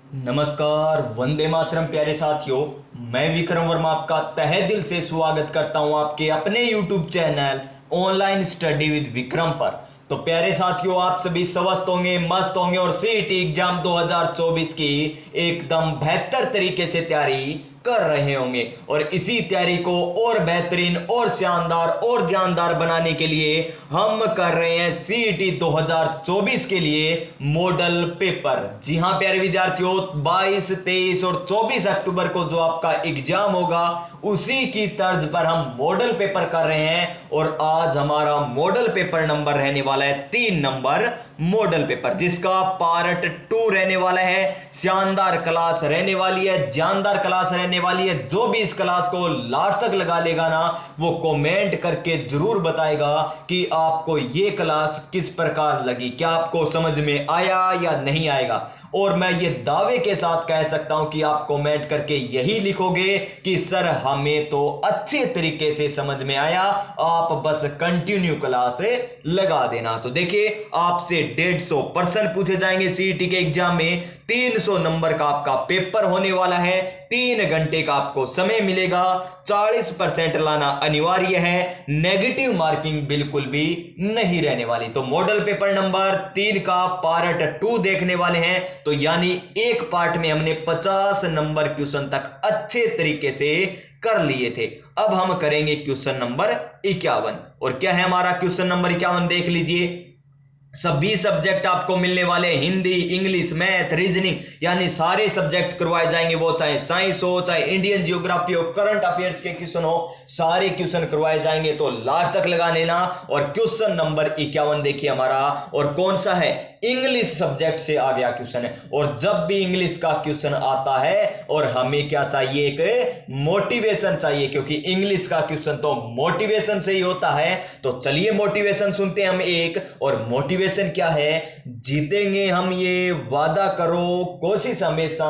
नमस्कार, वंदे मातरम प्यारे साथियों। मैं विक्रम वर्मा आपका तहे दिल से स्वागत करता हूं आपके अपने YouTube channel online study with Vikram पर। तो प्यारे साथियों, आप सभी स्वस्थ होंगे, मस्त होंगे और सीईटी एग्जाम 2024 की एकदम बेहतर तरीके से तैयारी कर रहे होंगे। और इसी तैयारी को और बेहतरीन और शानदार और जानदार बनाने के लिए हम कर रहे हैं सीईटी 2024 के लिए मॉडल पेपर। जी हां प्यारे विद्यार्थियों, 22, 23 और 24 अक्टूबर को जो आपका एग्जाम होगा उसी की तर्ज पर हम मॉडल पेपर कर रहे हैं। और आज हमारा मॉडल पेपर नंबर रहने वाला है 3 नंबर मॉडल पेपर, जिसका पार्ट 2 रहने वाला है। शानदार क्लास रहने वाली है, जानदार क्लास रहने वाली है। जो भी इस क्लास को लास्ट तक लगा लेगा ना, वो कमेंट करके जरूर बताएगा कि आपको ये क्लास किस प्रकार लगी, क्या आपको समझ में आया या नहीं आएगा। और मैं ये दावे के साथ कह सकता हूं कि आप कमेंट करके यही लिखोगे कि सर हमें तो अच्छे तरीके से समझ में आया, आप बस कंटिन्यू क्लास लगा देना। तो देखिए, आपसे 150 प्रश्न पूछे जाएंगे सीईटी के एग्जाम में। 300 नंबर का आपका पेपर होने वाला है। 3 घंटे का आपको समय मिलेगा। 40% लाना अनिवार्य है। नेगेटिव मार्किंग बिल्कुल भी नहीं रहने वाली। तो मॉडल पेपर नंबर 3 का पार्ट 2 देखने वाले हैं। तो यानी एक पार्ट में हमने 50 नंबर क्वेश्चन तक अच्छे तरीके से कर लिए थे। अब हम करेंगे क्वेश्चन नंबर 51। और क्या है हमारा क्वेश्चन नंबर 51, देख लीजिए। सभी सब्जेक्ट आपको मिलने वाले, हिंदी, इंग्लिश, मैथ, रीजनिंग, यानी सारे सब्जेक्ट करवाए जाएंगे। वो चाहे साइंस हो, चाहे इंडियन ज्योग्राफी हो, करंट अफेयर्स के क्वेश्चन हो, सारे क्वेश्चन करवाए जाएंगे। तो लास्ट तक लगा लेना। और क्वेश्चन नंबर 51 देखिए हमारा, और कौन सा है, इंग्लिश सब्जेक्ट से आ गया क्वेश्चन है। और जब भी इंग्लिश का क्वेश्चन आता है और हमें क्या चाहिए, एक मोटिवेशन चाहिए, क्योंकि इंग्लिश का क्वेश्चन तो मोटिवेशन से ही होता है। तो चलिए मोटिवेशन सुनते हैं हम एक। और मोटिवेशन क्या है, जीतेंगे हम ये वादा करो, कोशिश हमेशा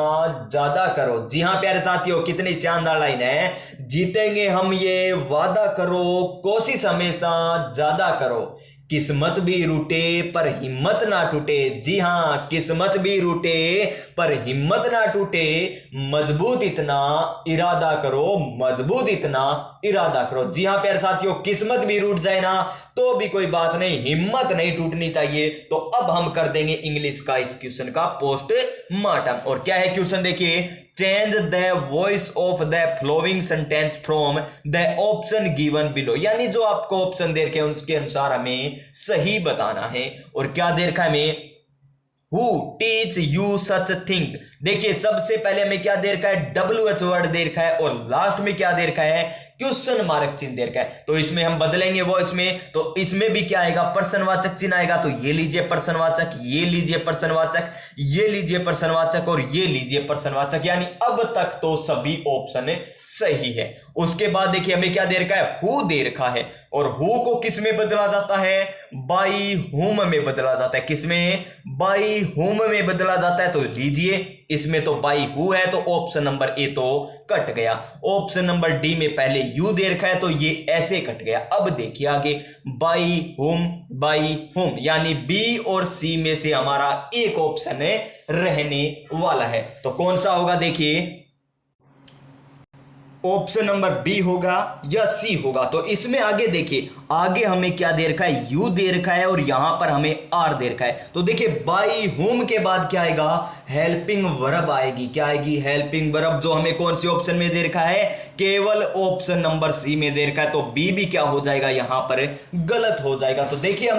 ज्यादा करो। जी हां प्यारे साथियों, कितनी शानदार लाइन है। जीतेंगे हम ये वादा करो, कोशिश हमेशा ज्यादा करो। किस्मत भी रूठे पर हिम्मत ना टूटे। जी हां, किस्मत भी रूठे पर हिम्मत ना टूटे। मजबूत इतना इरादा करो, मजबूत इतना इरादा करो। जी हां प्यारे साथियों, किस्मत भी रूठ जाए ना तो भी कोई बात नहीं, हिम्मत नहीं टूटनी चाहिए। तो अब हम कर देंगे इंग्लिश का इस क्वेश्चन का पोस्ट मार्टम। और क्या है क्वेश्चन, देखिए। Change the voice of the flowing sentence from the option given below, यानी जो आपको ऑप्शन दे रखे हैं उसके अनुसार हमें सही बताना है। और क्या दे रखा है हमें, Who teach you such thing। देखिए, सबसे पहले हमें क्या दे रखा है, WH वर्ड दे रखा है। और लास्ट में क्या दे रखा है, क्वेश्चन मार्क चिन्ह दे रखा है। तो इसमें हम बदलेंगे वो इसमें, तो इसमें भी क्या आएगा, प्रश्नवाचक चिन्ह आएगा। तो ये लीजिए प्रश्नवाचक, ये लीजिए प्रश्नवाचक, ये लीजिए प्रश्नवाचक और ये लीजिए प्रश्नवाचक। यानी अब तक तो सभी ऑप्शन सही है। उसके बाद देखिए हमें क्या दे रखा है, हु दे रखा है। और हु को किस में बदला जाता है, बाई हुम में बदला जाता है। किस में, बाई हुम में बदला जाता है। तो लीजिए, इसमें तो बाई हु है, तो ऑप्शन नंबर ए तो कट गया। ऑप्शन नंबर डी में पहले यू दे रखा है, तो ये ऐसे कट गया। अब देखिए आगे, बाई हुम, यानी बी और सी में से हमारा एक ऑप्शन रहने वाला है। तो कौन सा होगा, देखिए ऑप्शन नंबर बी होगा या सी होगा। तो इसमें आगे देखिए, आगे हमें क्या दे रखा है, यू दे रखा है और यहां पर हमें आर दे रखा है। तो देखिए, बाई होम के बाद क्या आएगा, हेल्पिंग वर्ब आएगी। क्या आएगी, हेल्पिंग वर्ब, जो हमें कौन से ऑप्शन में दे रखा है, केवल ऑप्शन नंबर सी में दे रखा है। तो बी भी क्या हो जाएगा, यहां पर गलत हो जाएगा। तो देखिए,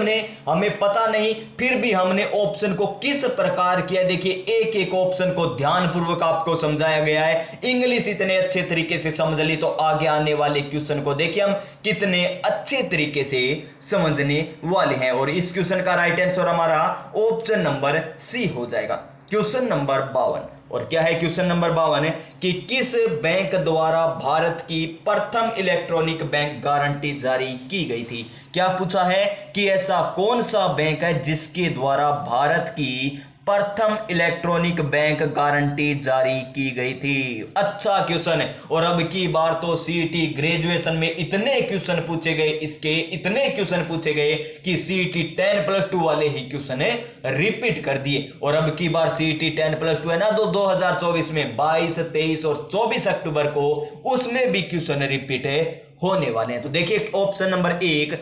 हमें पता नहीं, फिर भी हमने ऑप्शन को किस प्रकार किया। देखिए, एक एक ऑप्शन को ध्यानपूर्वक आपको समझाया गया है। इंग्लिश इतने अच्छे तरीके से समझ ली, तो आगे आने वाले क्वेश्चन को देखिए हम कितने अच्छे तरीके से समझने वाले हैं। और इस क्वेश्चन का राइट आंसर हमारा ऑप्शन नंबर सी हो जाएगा। Question number 52। और क्या है क्वेश्चन नंबर 52 है कि किस बैंक द्वारा भारत की प्रथम इलेक्ट्रॉनिक बैंक गारंटी जारी की गई थी। क्या पूछा है कि ऐसा कौन सा बैंक है जिसके द्वारा भारत की प्रथम इलेक्ट्रॉनिक बैंक गारंटी जारी की गई थी। अच्छा क्वेश्चन है। और अब की बार तो सीईटी ग्रेजुएशन में इतने क्वेश्चन पूछे गए, इसके इतने क्वेश्चन पूछे गए कि सीईटी 10+2 वाले ही क्वेश्चन रिपीट कर दिए। और अब की बार सीईटी 10+2 है ना, 2024 में 22, 23 और 24 अक्टूबर को उसमें भी क्वेश्चन रिपीट होने वाले हैं। तो देखिए ऑप्शन नंबर 1,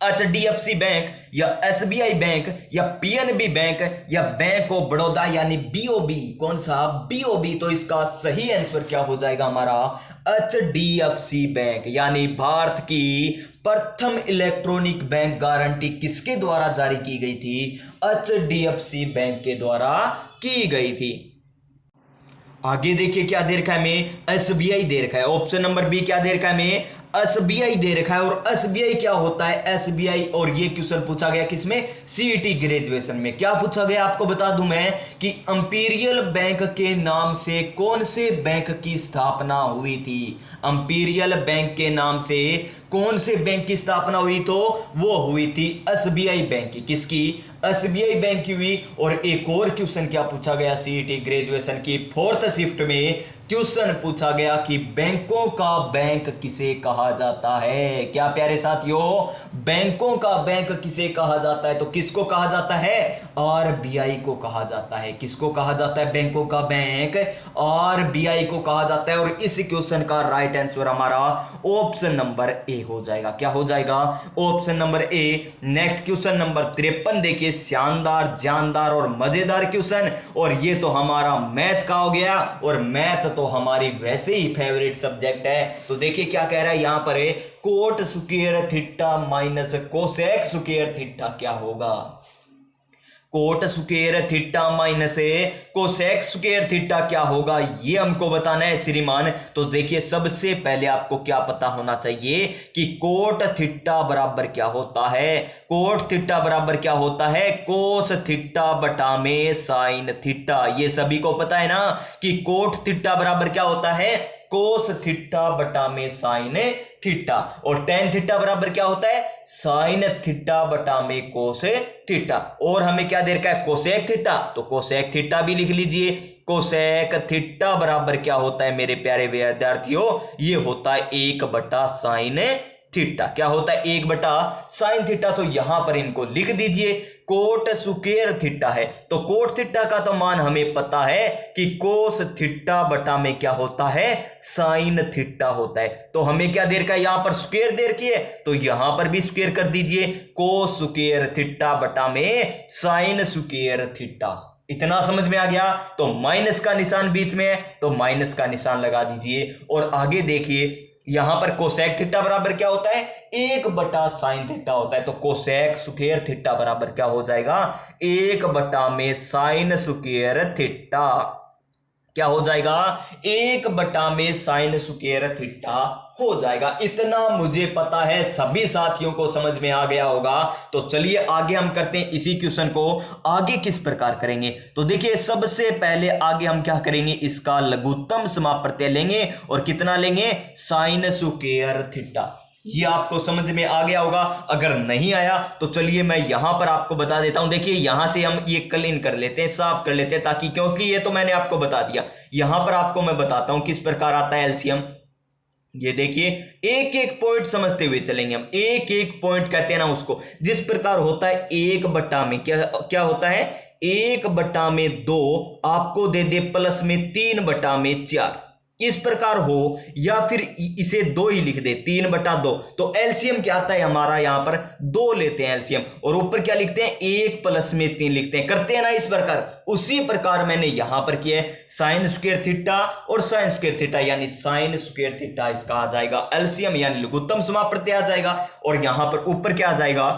एचडीएफसी बैंक या एसबीआई बैंक या पीएनबी बैंक या बैंक ऑफ बड़ौदा यानी बीओबी, कौन सा बीओबी। तो इसका सही आंसर क्या हो जाएगा हमारा एचडीएफसी बैंक, यानी भारत की प्रथम इलेक्ट्रॉनिक बैंक गारंटी किसके द्वारा जारी की गई थी? एचडीएफसी बैंक के द्वारा की गई थी। आगे देखिए क्या दे रखा है हमें, एसबीआई दे रखा है। ऑप्शन नंबर बी क्या दे रखा है हमें, एसबीआई दे रखा है। और एसबीआई क्या होता है, एसबीआई, और ये क्वेश्चन पूछा गया किसमें, सीईटी ग्रेजुएशन में। क्या पूछा गया आपको बता दूं मैं कि इंपीरियल बैंक के नाम से कौन से बैंक की स्थापना हुई थी? इंपीरियल बैंक के नाम से कौन से बैंक की स्थापना हुई? तो वो हुई थी एसबीआई बैंक की। किसकी? एसबीआई बैंक की हुई। और एक और क्वेश्चन क्या पूछा गया सीईटी ग्रेजुएशन की 4th शिफ्ट में, क्वेश्चन पूछा गया कि बैंकों का बैंक किसे कहा जाता है? क्या प्यारे साथियों, बैंकों का बैंक किसे कहा जाता है? तो किसको कहा जाता है? आरबीआई को कहा जाता है। किसको कहा जाता है बैंकों का बैंक? आरबीआई को कहा जाता है। और इस क्वेश्चन का राइट आंसर हमारा ऑप्शन नंबर ए हो जाएगा। क्या हो जाएगा? ऑप्शन नंबर ए। नेक्स्ट क्वेश्चन नंबर 53 देखिए, शानदार, जानदार और मजेदार क्वेश्चन। और ये तो हमारा मैथ का हो गया, और मैथ तो हमारी वैसे ही फेवरेट सब्जेक्ट है। तो देखिए क्या कह रहा है यहां पर, coat square theta minus cosec square theta क्या होगा? Coat square theta minus cosec square theta क्या होगा, ये हमको बताना है श्रीमान। तो देखिए सबसे पहले आपको क्या पता होना चाहिए कि कोट थीटा बराबर क्या होता है? कोट थीटा बराबर क्या होता है? कोस थीटा बटा में साइन थीटा। ये सभी को पता है ना कि कोट थीटा बराबर क्या होता है? कोस थीटा बटा में साइन थीटा। और टेन थीटा बराबर क्या होता है? साइन थीटा बटा में कोस थीटा। और हमें क्या दे रखा है? Cosec theta. तो कोसेक थीटा भी लिख लीजिए। कोसेक थीटा बराबर क्या होता है मेरे प्यारे विद्यार्थियों? ये होता है 1/साइन थीटा। क्या होता है? 1/साइन थीटा। तो यहां पर इनको लिख दीजिए। कोट स्क्वायर थीटा है, तो कोट थीटा का तो मान हमें पता है कि कोस थीटा बटा में क्या होता है? साइन थीटा होता है। तो हमें क्या दे रखा है यहां पर? स्क्वायर दे रखी है, तो यहां पर भी स्क्वायर कर दीजिए। कोस स्क्वायर थीटा बटा में साइन स्क्वायर थीटा। इतना समझ में आ गया? तो माइनस का निशान बीच में है, तो माइनस का निशान लगा दीजिए। और आगे देखिए यहां पर कोसेक थीटा बराबर क्या होता है? 1/साइन थीटा होता है। तो कोसेक स्क्वायर थीटा बराबर क्या हो जाएगा? 1 में साइन स्क्वायर थीटा। क्या हो जाएगा? 1 में साइन स्क्वायर थीटा हो जाएगा। इतना मुझे पता है सभी साथियों को समझ में आ गया होगा। तो चलिए आगे हम करते हैं इसी क्वेश्चन को। आगे किस प्रकार करेंगे? तो देखिए सबसे पहले आगे हम क्या करेंगे, इसका लघुत्तम समाप्रत्यय लेंगे। और कितना लेंगे? Sine square theta. ये आपको समझ में आ गया होगा। अगर नहीं आया तो चलिए मैं यहां पर आपको बता देता हूं। देखिए यहां से हम ये क्लीन कर लेते हैं, साफ कर लेते हैं, ताकि, क्योंकि ये तो मैंने आपको बता दिया। यहां पर आपको मैं बताता हूं किस प्रकार आता है एलसीएम। ये देखिए एक एक पॉइंट समझते हुए चलेंगे हम। एक एक पॉइंट कहते हैं ना उसको। जिस प्रकार होता है 1 में क्या होता है? 1/2 आपको दे दे प्लस में 3/4, इस प्रकार हो, या फिर इसे 2 ही लिख दे 3/2। तो एलसीएम क्या आता है हमारा? यहां पर 2 लेते हैं एलसीएम, और ऊपर क्या लिखते हैं? 1 प्लस में 3 लिखते हैं। करते हैं ना इस प्रकार। उसी प्रकार मैंने यहां पर किया है। साइन स्क्वायर थीटा और साइन स्क्वायर थीटा, यानी साइन स्क्वायर थीटा इसका आ जाएगा एलसीएम, यानी लघुत्तम समाप्रत्यय आ जाएगा। और यहां पर ऊपर क्या आ जाएगा?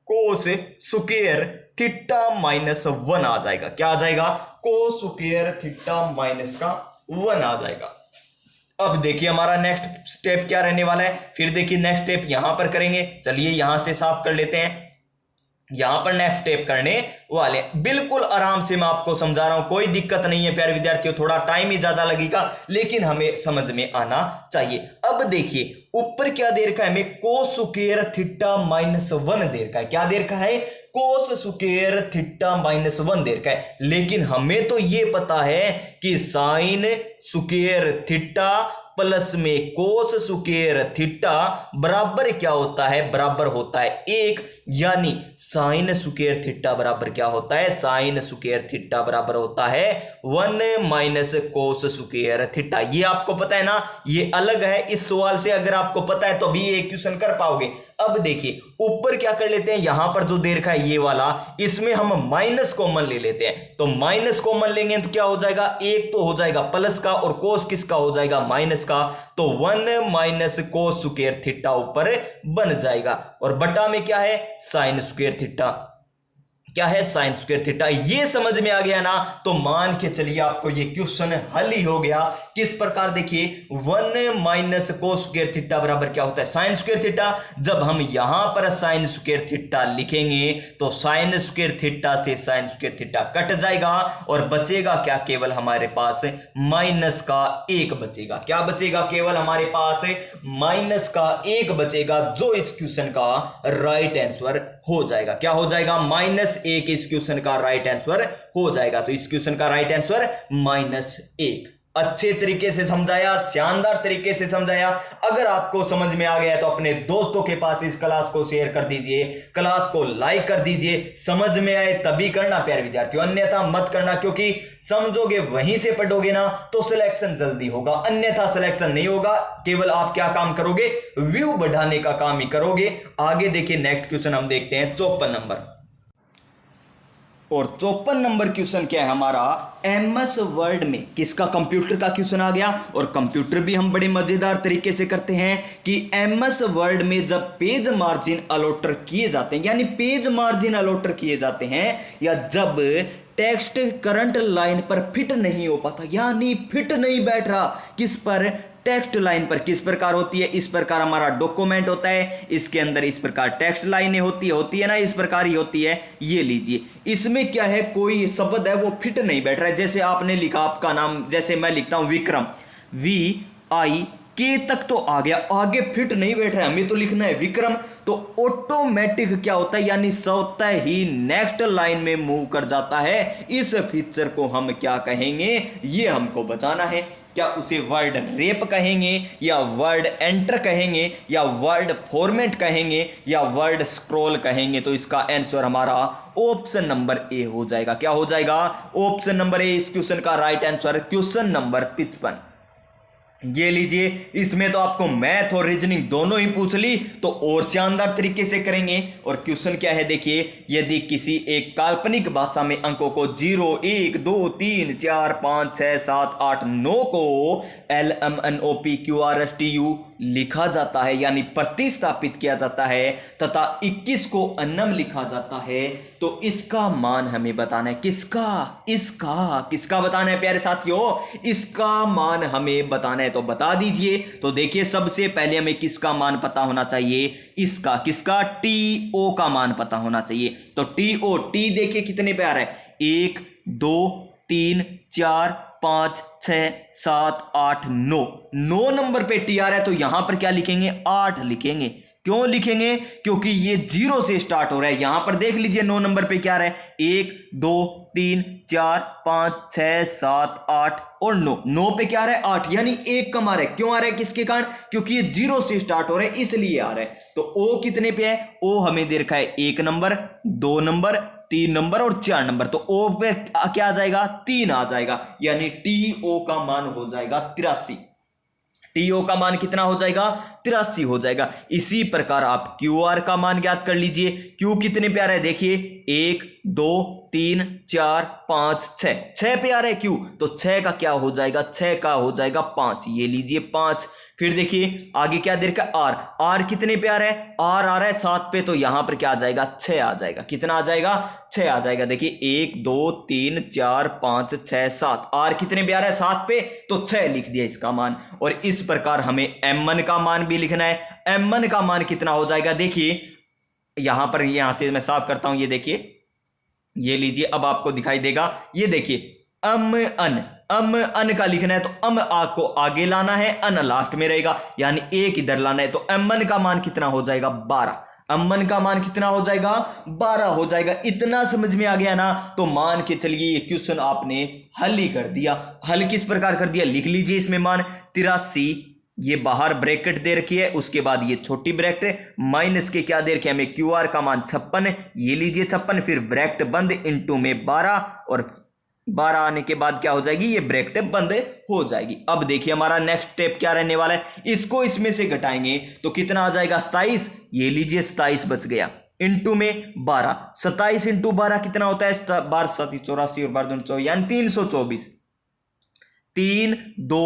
कोस स्क्वायर थीटा माइनस 1 आ जाएगा। क्या आ जाएगा? कोस स्क्वायर थीटा माइनस का 1 आ जाएगा। अब देखिए हमारा नेक्स्ट स्टेप क्या रहने वाला है। फिर देखिए नेक्स्ट स्टेप यहां पर करेंगे। चलिए यहां से साफ कर लेते हैं। यहां पर नेक्स्ट स्टेप करने वाले हैं। बिल्कुल आराम से मैं आपको समझा रहा हूं, कोई दिक्कत नहीं है प्यारे विद्यार्थियों, थोड़ा टाइम ही ज्यादा लगेगा लेकिन हमें समझ में आना चाहिए। अब देखिए ऊपर क्या दे रखा है हमें, कोस स्क्वायर थीटा माइनस 1 दे रखा है। क्या दे रखा है, कोस स्क्वायर थीटा माइनस 1 दे रखा है। लेकिन हमें तो यह पता है कि साइन स्क्वायर थीटा प्लस में कोस स्क्वायर थीटा बराबर क्या होता है, बराबर होता है 1, यानी साइन स्क्वायर थीटा बराबर क्या होता है, साइन स्क्वायर थीटा बराबर होता है 1 माइनस कोस स्क्वायर थीटा। ये आपको पता है ना, ये अलग है। इस सवाल से अगर आपको पता है तो अभी ये क्वेश्चन कर पाओगे। अब देखिए ऊपर क्या कर लेते हैं, यहां पर जो दे रखा है ये वाला, इसमें हम माइनस कॉमन ले लेते हैं। तो माइनस कॉमन लेंगे तो क्या हो जाएगा, एक तो हो जाएगा प्लस का और कोस किसका हो जाएगा, माइनस का। तो 1 माइनस कोस स्क्वायर थीटा ऊपर बन जाएगा और बटा में क्या है, साइन स्क्वायर थीटा। क्या है, साइन स्क्वायर थीटा। ये समझ में आ गया ना, तो मान के चलिए आपको ये क्वेश्चन हल ही हो गया। किस प्रकार, देखिए 1 माइनस कोस स्क्वायर थीटा बराबर क्या होता है, साइन स्क्वायर थीटा। जब हम यहां पर साइन स्क्वायर थीटा लिखेंगे तो साइन स्क्वायर थीटा से साइन स्क्वायर थीटा कट जाएगा और बचेगा क्या, केवल हमारे पास माइनस का 1 बचेगा। क्या बचेगा, केवल हमारे पास माइनस का 1 बचेगा, जो इस क्वेश्चन का राइट आंसर हो जाएगा। क्या हो जाएगा, -1 इस क्वेश्चन का राइट आंसर हो जाएगा। तो इस क्वेश्चन का राइट आंसर -1। अच्छे तरीके से समझाया, शानदार तरीके से समझाया। अगर आपको समझ में आ गया तो अपने दोस्तों के पास इस क्लास को शेयर कर दीजिए, क्लास को लाइक कर दीजिए। समझ में आए तभी करना प्यारे विद्यार्थियों, अन्यथा मत करना, क्योंकि समझोगे वहीं से पढ़ोगे ना तो सिलेक्शन जल्दी होगा, अन्यथा सिलेक्शन नहीं होगा। केवल आप क्या काम करोगे, व्यू बढ़ाने का काम ही करोगे। आगे देखिए नेक्स्ट क्वेश्चन हम देखते हैं 54 नंबर। और 54 नंबर क्वेश्चन क्या है हमारा, एमएस वर्ड में किसका, कंप्यूटर का क्वेश्चन आ गया। और कंप्यूटर भी हम बड़े मजेदार तरीके से करते हैं कि एमएस वर्ड में जब पेज मार्जिन अलॉटर किए जाते हैं, यानी पेज मार्जिन अलॉटर किए जाते हैं, या जब टेक्स्ट करंट लाइन पर फिट नहीं हो पाता, यानी फिट नहीं बैठ रहा, किस पर, टेक्स्ट लाइन पर। किस प्रकार होती है, इस प्रकार हमारा डॉक्यूमेंट होता है, इसके अंदर इस प्रकार टेक्स्ट लाइनें होती है ना, इस प्रकार ही होती है। ये लीजिए, इसमें क्या है, कोई शब्द है वो फिट नहीं बैठ रहा है। जैसे आपने लिखा आपका नाम, जैसे मैं लिखता हूं विक्रम, VIK तक तो आ गया, आगे फिट नहीं बैठ रहा है, हमें तो लिखना है विक्रम। तो ऑटोमेटिक क्या होता है, यानी स्वतः ही नेक्स्ट लाइन में मूव कर जाता है। इस फीचर को हम क्या कहेंगे, ये हमको बताना है। क्या उसे वर्ड रेप कहेंगे, या वर्ड एंटर कहेंगे, या वर्ड फॉर्मेट कहेंगे, या वर्ड स्क्रॉल कहेंगे। तो इसका आंसर हमारा ऑप्शन नंबर ए हो जाएगा। क्या हो जाएगा, ऑप्शन नंबर ए इस क्वेश्चन का राइट आंसर। क्वेश्चन नंबर 55 ये लीजिए, इसमें तो आपको मैथ और रीजनिंग दोनों ही पूछ ली, तो और शानदार तरीके से करेंगे। और क्वेश्चन क्या है देखिए, यदि किसी एक काल्पनिक भाषा में अंकों को 0 1 2 3 4 5 6 7 8 9 को LMNOPQRSTU लिखा जाता है, यानी प्रतिस्थापित किया जाता है, तथा 21 को अन्नम लिखा जाता है, तो इसका मान हमें बताना है। किसका, इसका, किसका बताना है प्यारे साथियों, इसका मान हमें बताना है। तो बता दीजिए। तो देखिए सबसे पहले हमें किसका मान पता होना चाहिए, इसका, किसका, TO का मान पता होना चाहिए। तो TO, T देखिए कितने पे आ रहा है, 1 2 3 4 5 6 7 8 9 नंबर पे T आ रहा है। तो यहां पर क्या लिखेंगे, 8 लिखेंगे। क्यों लिखेंगे, क्योंकि ये 0 से स्टार्ट हो रहा है। यहां पर देख लीजिए 9 नंबर पे क्या आ रहा है, 1 2 3 4 5 6 7 8 और 9 पे क्या आ रहा है, 8, यानी 1 कम आ रहा है। क्यों आ रहा है, किसके कारण, क्योंकि ये 0 से स्टार्ट हो रहा है इसलिए आ रहा है। तो O कितने पे है, O हमें दे रखा है 1 नंबर 2 नंबर 3 नंबर और 4 नंबर। तो O पे क्या आ जाएगा, 3 आ जाएगा, यानी TO का मान हो जाएगा 83। TO का मान कितना हो जाएगा, 83 हो जाएगा। इसी प्रकार आप QR का मान ज्ञात कर लीजिए। Q कितने पे आ रहा है देखिए, 1 2 3 4 5 6 पे आ रहा है Q। तो 6 का क्या हो जाएगा, 6 का हो जाएगा 5, ये लीजिए 5। फिर देखिए आगे क्या दे रखा है, R कितने पे आ रहा है, R आ रहा है 7 पे, तो यहां पर क्या आ जाएगा, 6 आ जाएगा। कितना आ जाएगा, 6 आ जाएगा। देखिए 1 2 3 4 5 6 7, R कितने पे आ रहा है, 7 पे, तो 6 लिख दिया इसका मान। और इस प्रकार हमें M1 का मान भी लिखना है। M1 का मान कितना हो जाएगा, देखिए यहां पर, यहां से मैं साफ करता हूं, ये देखिए, ये लीजिए, अब आपको दिखाई देगा, ये देखिए, अम अन का लिखना है तो आ को आगे लाना है, अन लास्ट में रहेगा, यानी एक इधर लाना है। तो अमन का मान कितना हो जाएगा? 12। अमन का मान कितना हो जाएगा? 12 हो जाएगा। इतना समझ में आ गया ना? तो मान के चलिए ये क्वेश्चन आपने हल ही कर दिया। हल किस प्रकार कर दिया, लिख लीजिए इसमें मान 83, ये बाहर ब्रैकेट दे रखी है, उसके बाद ये छोटी ब्रैकेट माइनस के क्या दे रखे हैं हमें, क्यू आर का मान 56, ये लीजिए 56, फिर ब्रैकेट बंद इंटू में 12, और 12 आने के बाद क्या हो जाएगी, ये ब्रैकेट बंद हो जाएगी। अब देखिए हमारा नेक्स्ट स्टेप क्या रहने वाला है, इसको इसमें से घटाएंगे तो कितना आ जाएगा? 27, ये लीजिए 27 बच गया, इंटू में 12, 27 इंटू 12 कितना होता है? 12 7 84 और 12 24, यानी 324। 3 2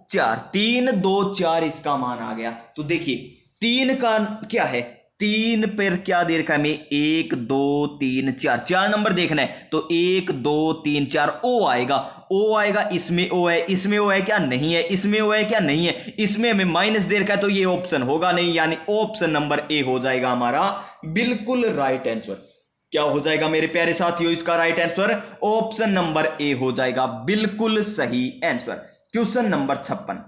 4, 3 2 4 इसका मान आ गया। तो देखिए 3 का क्या है, 3 पर क्या दे रखा है हमें, 1 2 3 4, 4 नंबर देखना है तो 1 2 3 4, ओ आएगा, ओ आएगा, इसमें ओ है, इसमें ओ है क्या? नहीं है, इसमें ओ है क्या? नहीं है, इसमें हमें माइनस दे रखा है तो ये ऑप्शन होगा नहीं, यानी ऑप्शन नंबर ए हो जाएगा हमारा बिल्कुल राइट आंसर। क्या हो जाएगा मेरे प्यारे साथियों इसका राइट आंसर? ऑप्शन नंबर ए हो जाएगा बिल्कुल सही आंसर। क्वेश्चन नंबर 56,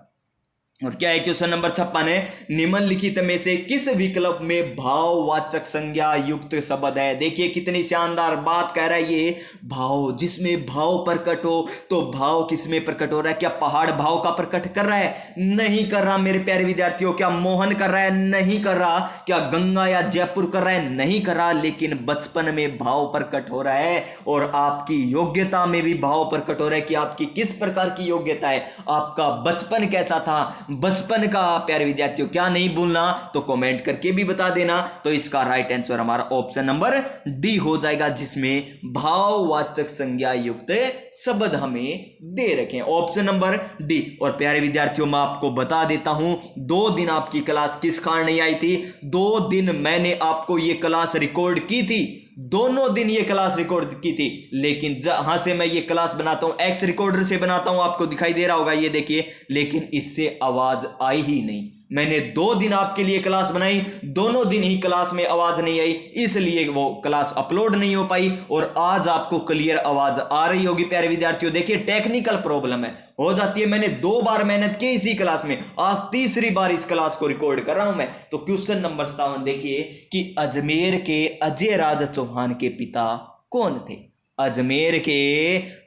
और क्या है क्वेश्चन नंबर 56 है, निम्नलिखित में से किस विकल्प में भाववाचक संज्ञा युक्त शब्द है? देखिए कितनी शानदार बात कह रहा है ये, भाव, जिसमें भाव प्रकट हो, तो भाव किसमें प्रकट हो रहा है? क्या पहाड़ भाव का प्रकट कर रहा है? नहीं कर रहा मेरे प्यारे विद्यार्थियों। क्या मोहन कर रहा है? नहीं कर रहा। क्या गंगा या जयपुर कर रहा है? नहीं कर रहा। लेकिन बचपन में भाव प्रकट हो रहा है, और आपकी योग्यता में भी भाव प्रकट हो रहा है कि आपकी किस प्रकार की योग्यता है, आपका बचपन कैसा था, बचपन का। प्यारे विद्यार्थियों क्या नहीं भूलना, तो कमेंट करके भी बता देना। तो इसका राइट आंसर हमारा ऑप्शन नंबर डी हो जाएगा, जिसमें भाववाचक संज्ञा युक्त शब्द हमें दे रखे हैं, ऑप्शन नंबर डी। और प्यारे विद्यार्थियों मैं आपको बता देता हूं, 2 दिन आपकी क्लास किस कारण नहीं आई थी? 2 दिन मैंने आपको ये क्लास रिकॉर्ड की थी, दोनों दिन ये क्लास रिकॉर्ड की थी, लेकिन जहां से मैं ये क्लास बनाता हूं, एक्स रिकॉर्डर से बनाता हूं, आपको दिखाई दे रहा होगा ये देखिए, लेकिन इससे आवाज आई ही नहीं। मैंने 2 दिन आपके लिए क्लास बनाई, दोनों दिन ही क्लास में आवाज नहीं आई, इसलिए वो क्लास अपलोड नहीं हो पाई, और आज आपको क्लियर आवाज आ रही होगी। प्यारे विद्यार्थियों देखिए टेक्निकल प्रॉब्लम है, हो जाती है। मैंने 2 बार मेहनत की इसी क्लास में, आज तीसरी बार इस क्लास को रिकॉर्ड कर रहा हूं मैं। तो क्वेश्चन नंबर 57 देखिए कि अजमेर के अजय राज चौहान के पिता कौन थे? अजमेर के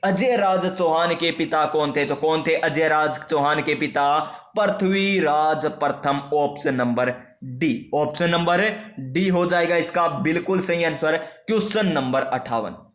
अजय राज चौहान के पिता कौन थे? तो कौन थे अजय राज चौहान के पिता? पृथ्वीराज प्रथम, option number D. Option number D हो जाएगा इसका बिल्कुल सही आंसर, क्वेश्चन नंबर 58।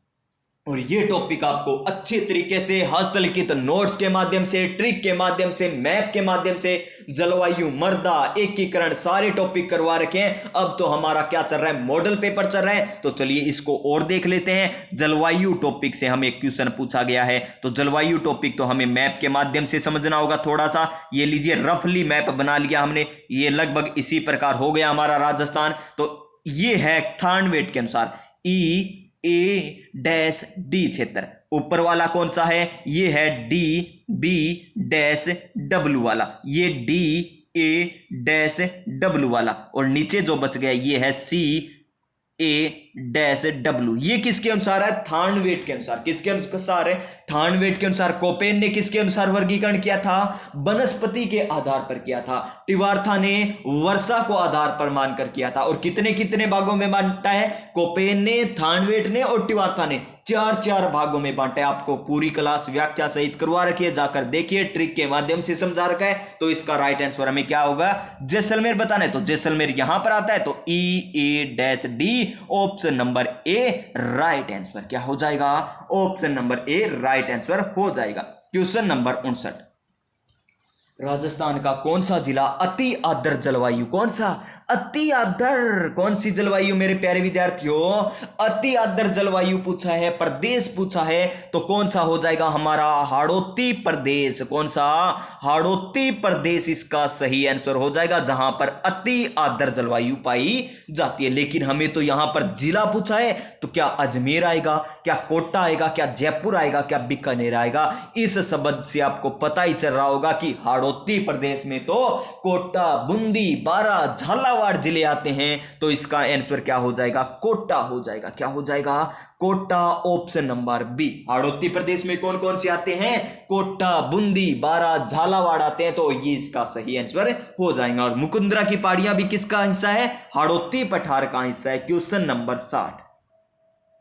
और ये टॉपिक आपको अच्छे तरीके से हस्तलिखित नोट्स के माध्यम से, ट्रिक के माध्यम से, मैप के माध्यम से, जलवायु, मृदा, एकीकरण, सारे टॉपिक करवा रखे हैं। अब तो हमारा क्या चल रहा है, मॉडल पेपर चल रहा है। तो चलिए इसको और देख लेते हैं। जलवायु टॉपिक से हमें एक क्वेश्चन पूछा गया है, तो जलवायु टॉपिक तो हमें मैप के माध्यम से समझना होगा थोड़ा सा। ये लीजिए रफली मैप बना लिया हमने, ये लगभग इसी प्रकार हो गया हमारा राजस्थान। तो ये है थानवेट के अनुसार E-A-D क्षेत्र। ऊपर वाला कौन सा है? ये है D-B-W वाला, ये D-A-W वाला, और नीचे जो बच गया ये है C-A-W। ये किसके अनुसार है? थानवेट के अनुसार। किसके अनुसार है? थानवेट के अनुसार। कोपेन ने किसके अनुसार वर्गीकरण किया था? वनस्पति के आधार पर किया था। टिवार्था ने वर्षा को आधार पर मानकर किया था। और कितने कितने भागों में बांटा है? कोपेन ने, थानवेट ने और टिवार्था ने 4 भागों में बांटा है। आपको पूरी क्लास व्याख्या सहित करवा रखी है, जाकर देखिए, ट्रिक के माध्यम से समझा रखा है। तो इसका राइट आंसर हमें क्या होगा? जैसलमेर बताना है तो जैसलमेर यहां पर आता है, तो E-A-D, ऑप्शन नंबर ए राइट आंसर क्या हो जाएगा? ऑप्शन नंबर ए राइट आंसर हो जाएगा। क्वेश्चन नंबर 59, राजस्थान का कौन सा जिला अति आर्द्र जलवायु? कौन सा अति आर्द्र? कौन सी जलवायु मेरे प्यारे विद्यार्थियों? अति आर्द्र जलवायु पूछा है, प्रदेश पूछा है, तो कौन सा हो जाएगा हमारा? हाड़ौती प्रदेश। कौन सा? हाड़ौती प्रदेश इसका सही आंसर हो जाएगा, जहां पर अति आर्द्र जलवायु पाई जाती है। लेकिन हमें तो यहां पर जिला पूछा है, तो क्या अजमेर आएगा, क्या कोटा आएगा, क्या जयपुर आएगा, क्या बीकानेर आएगा? इस शब्द से आपको पता ही चल रहा होगा कि हाड़ौती हाड़ौती प्रदेश में तो कोटा, बूंदी, बारा, झालावाड़ जिले आते हैं। तो इसका आंसर क्या हो जाएगा? कोटा हो जाएगा। क्या हो जाएगा? Kota, option number B. Hadoti प्रदेश में कौन कौन से आते हैं? कोटा, बूंदी, बारा, झालावाड़ आते हैं। तो ये इसका सही आंसर हो जाएगा। और मुकुंदरा की पहाड़ियां भी किसका हिस्सा है? हाड़ौती पठार का हिस्सा है। Question number 60।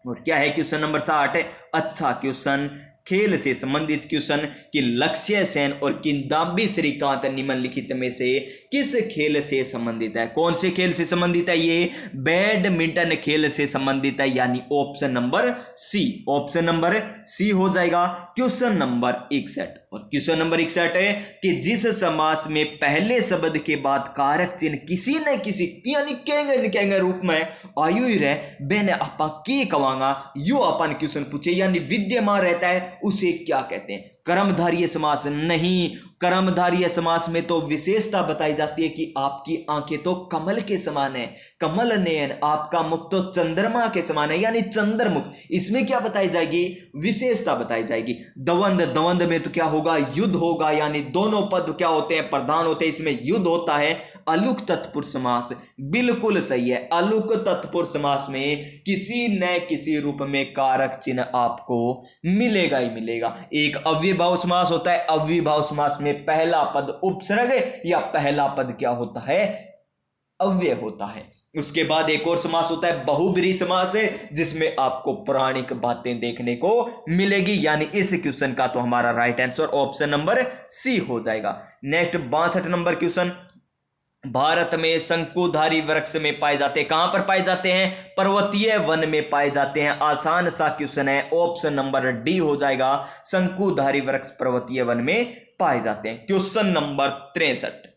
और क्या है क्वेश्चन नंबर 60? अच्छा क्वेश्चन, खेल से संबंधित क्वेश्चन कि लक्ष्य सेन और किदाम्बी श्रीकांत निम्नलिखित में से किस खेल से संबंधित है? कौन से खेल से संबंधित है? ये बैडमिंटन खेल से संबंधित है, यानी option number C. Option number C हो जाएगा क्वेश्चन नंबर 61। और क्वेश्चन नंबर 61 है कि जिस समास में पहले शब्द के बाद कारक चिन्ह किसी न किसी यानी कहेंगे रूप में आयु ही रहे बेने आपा की कवांगा, यो अपन क्वेश्चन पूछे यानी विद्यमान रहता है, उसे क्या कहते हैं? कर्मधारय समास नहीं। कर्मधारय समास में तो विशेषता बताई जाती है कि आपकी आंखें तो कमल के समान है, कमल नयन, आपका मुख तो चंद्रमा के समान है, यानी चंद्रमुख। इसमें क्या बताई जाएगी? विशेषता बताई जाएगी। दवंद, दवंद में तो क्या होगा? युद्ध होगा, यानी दोनों पद क्या होते हैं? प्रधान होते हैं, इसमें युद्ध होता है। अलुक तत्पुरुष समास बिल्कुल सही है। अलुक तत्पुरुष समास में किसी न किसी रूप में कारक चिन्ह आपको मिलेगा ही मिलेगा। एक अव्ययभाव समास होता है। अव्ययभाव समास में पहला पद उपसर्ग या पहला पद क्या होता है? अव्यय होता है। उसके बाद एक और समास होता है बहुब्रीहि समास है, जिसमें आपको पौराणिक बातें देखने को मिलेगी, यानी इस क्वेश्चन का तो हमारा right answer option number C हो जाएगा। नेक्स्ट 62 नंबर क्वेश्चन, भारत में शंकुधारी वृक्ष में पाए जाते हैं। कहां पर पाए जाते हैं? पर्वतीय वन में पाए जाते हैं। आसान सा क्वेश्चन है, ऑप्शन नंबर डी हो जाएगा। शंकुधारी वृक्ष पर्वतीय वन में पाए जाते हैं। Question number 63।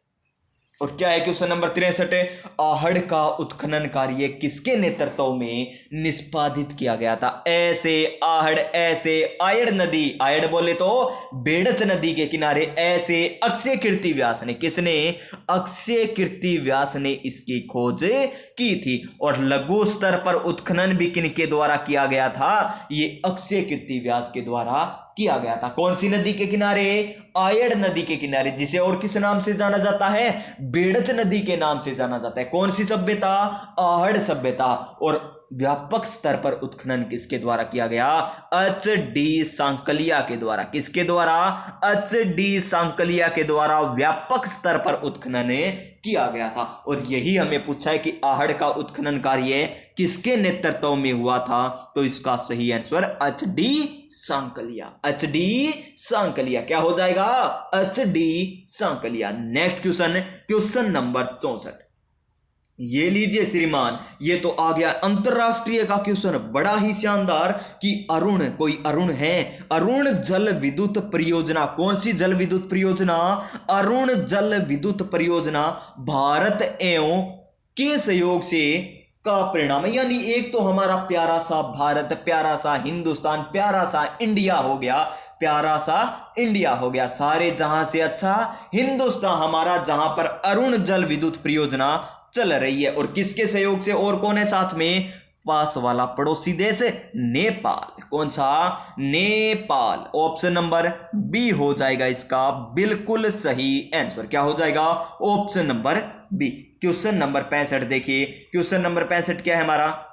और क्या है क्वेश्चन नंबर 63? आहड़ का उत्खनन कार्य किसके नेतृत्व में निष्पादित किया गया था? ऐसे आहड़, ऐसे आयड़ नदी, आयड़ बोले तो बेड़च नदी के किनारे, ऐसे अक्षय कीर्ति व्यास ने, किसने? अक्षय कीर्ति व्यास ने इसकी खोज की थी। और लघु स्तर पर उत्खनन भी किनके द्वारा किया गया था? ये अक्षय कीर्ति व्यास के द्वारा किया गया था। कौन सी नदी के किनारे? आयड़ नदी के किनारे, जिसे और किस नाम से जाना जाता है? बेड़च नदी के नाम से जाना जाता है। कौन सी सभ्यता? आहड़ सभ्यता। और व्यापक स्तर पर उत्खनन किसके द्वारा किया गया? एच.डी. सांकलिया के द्वारा। किसके द्वारा? एच.डी. सांकलिया के द्वारा व्यापक स्तर पर उत्खनन किया गया था। और यही हमें पूछा है कि आहड़ का उत्खनन कार्य किसके नेतृत्व में हुआ था? तो इसका सही answer H D. Sankalia. H D. Sankalia क्या हो जाएगा? H D. Sankalia. Next question, question number 64। ये लीजिए श्रीमान, ये तो आ गया अंतरराष्ट्रीय का क्वेश्चन, बड़ा ही शानदार कि अरुण, कोई अरुण है? अरुण जल विद्युत परियोजना, कौन सी जल विद्युत परियोजना? अरुण जल विद्युत परियोजना भारत एवं के सहयोग से का परिणाम है। यानी एक तो हमारा प्यारा सा भारत, प्यारा सा हिंदुस्तान, प्यारा सा इंडिया हो गया, प्यारा सा इंडिया हो गया, सारे जहां से अच्छा हिंदुस्तान हमारा, जहां पर अरुण जल विद्युत परियोजना चल रही है। और किसके सहयोग से? और कौन है साथ में? पास वाला पड़ोसी देश नेपाल। कौन सा? नेपाल। ऑप्शन नंबर बी हो जाएगा इसका बिल्कुल सही आंसर। क्या हो जाएगा? Option number B. Question number 65 देखिए, क्वेश्चन नंबर 65 क्या है हमारा?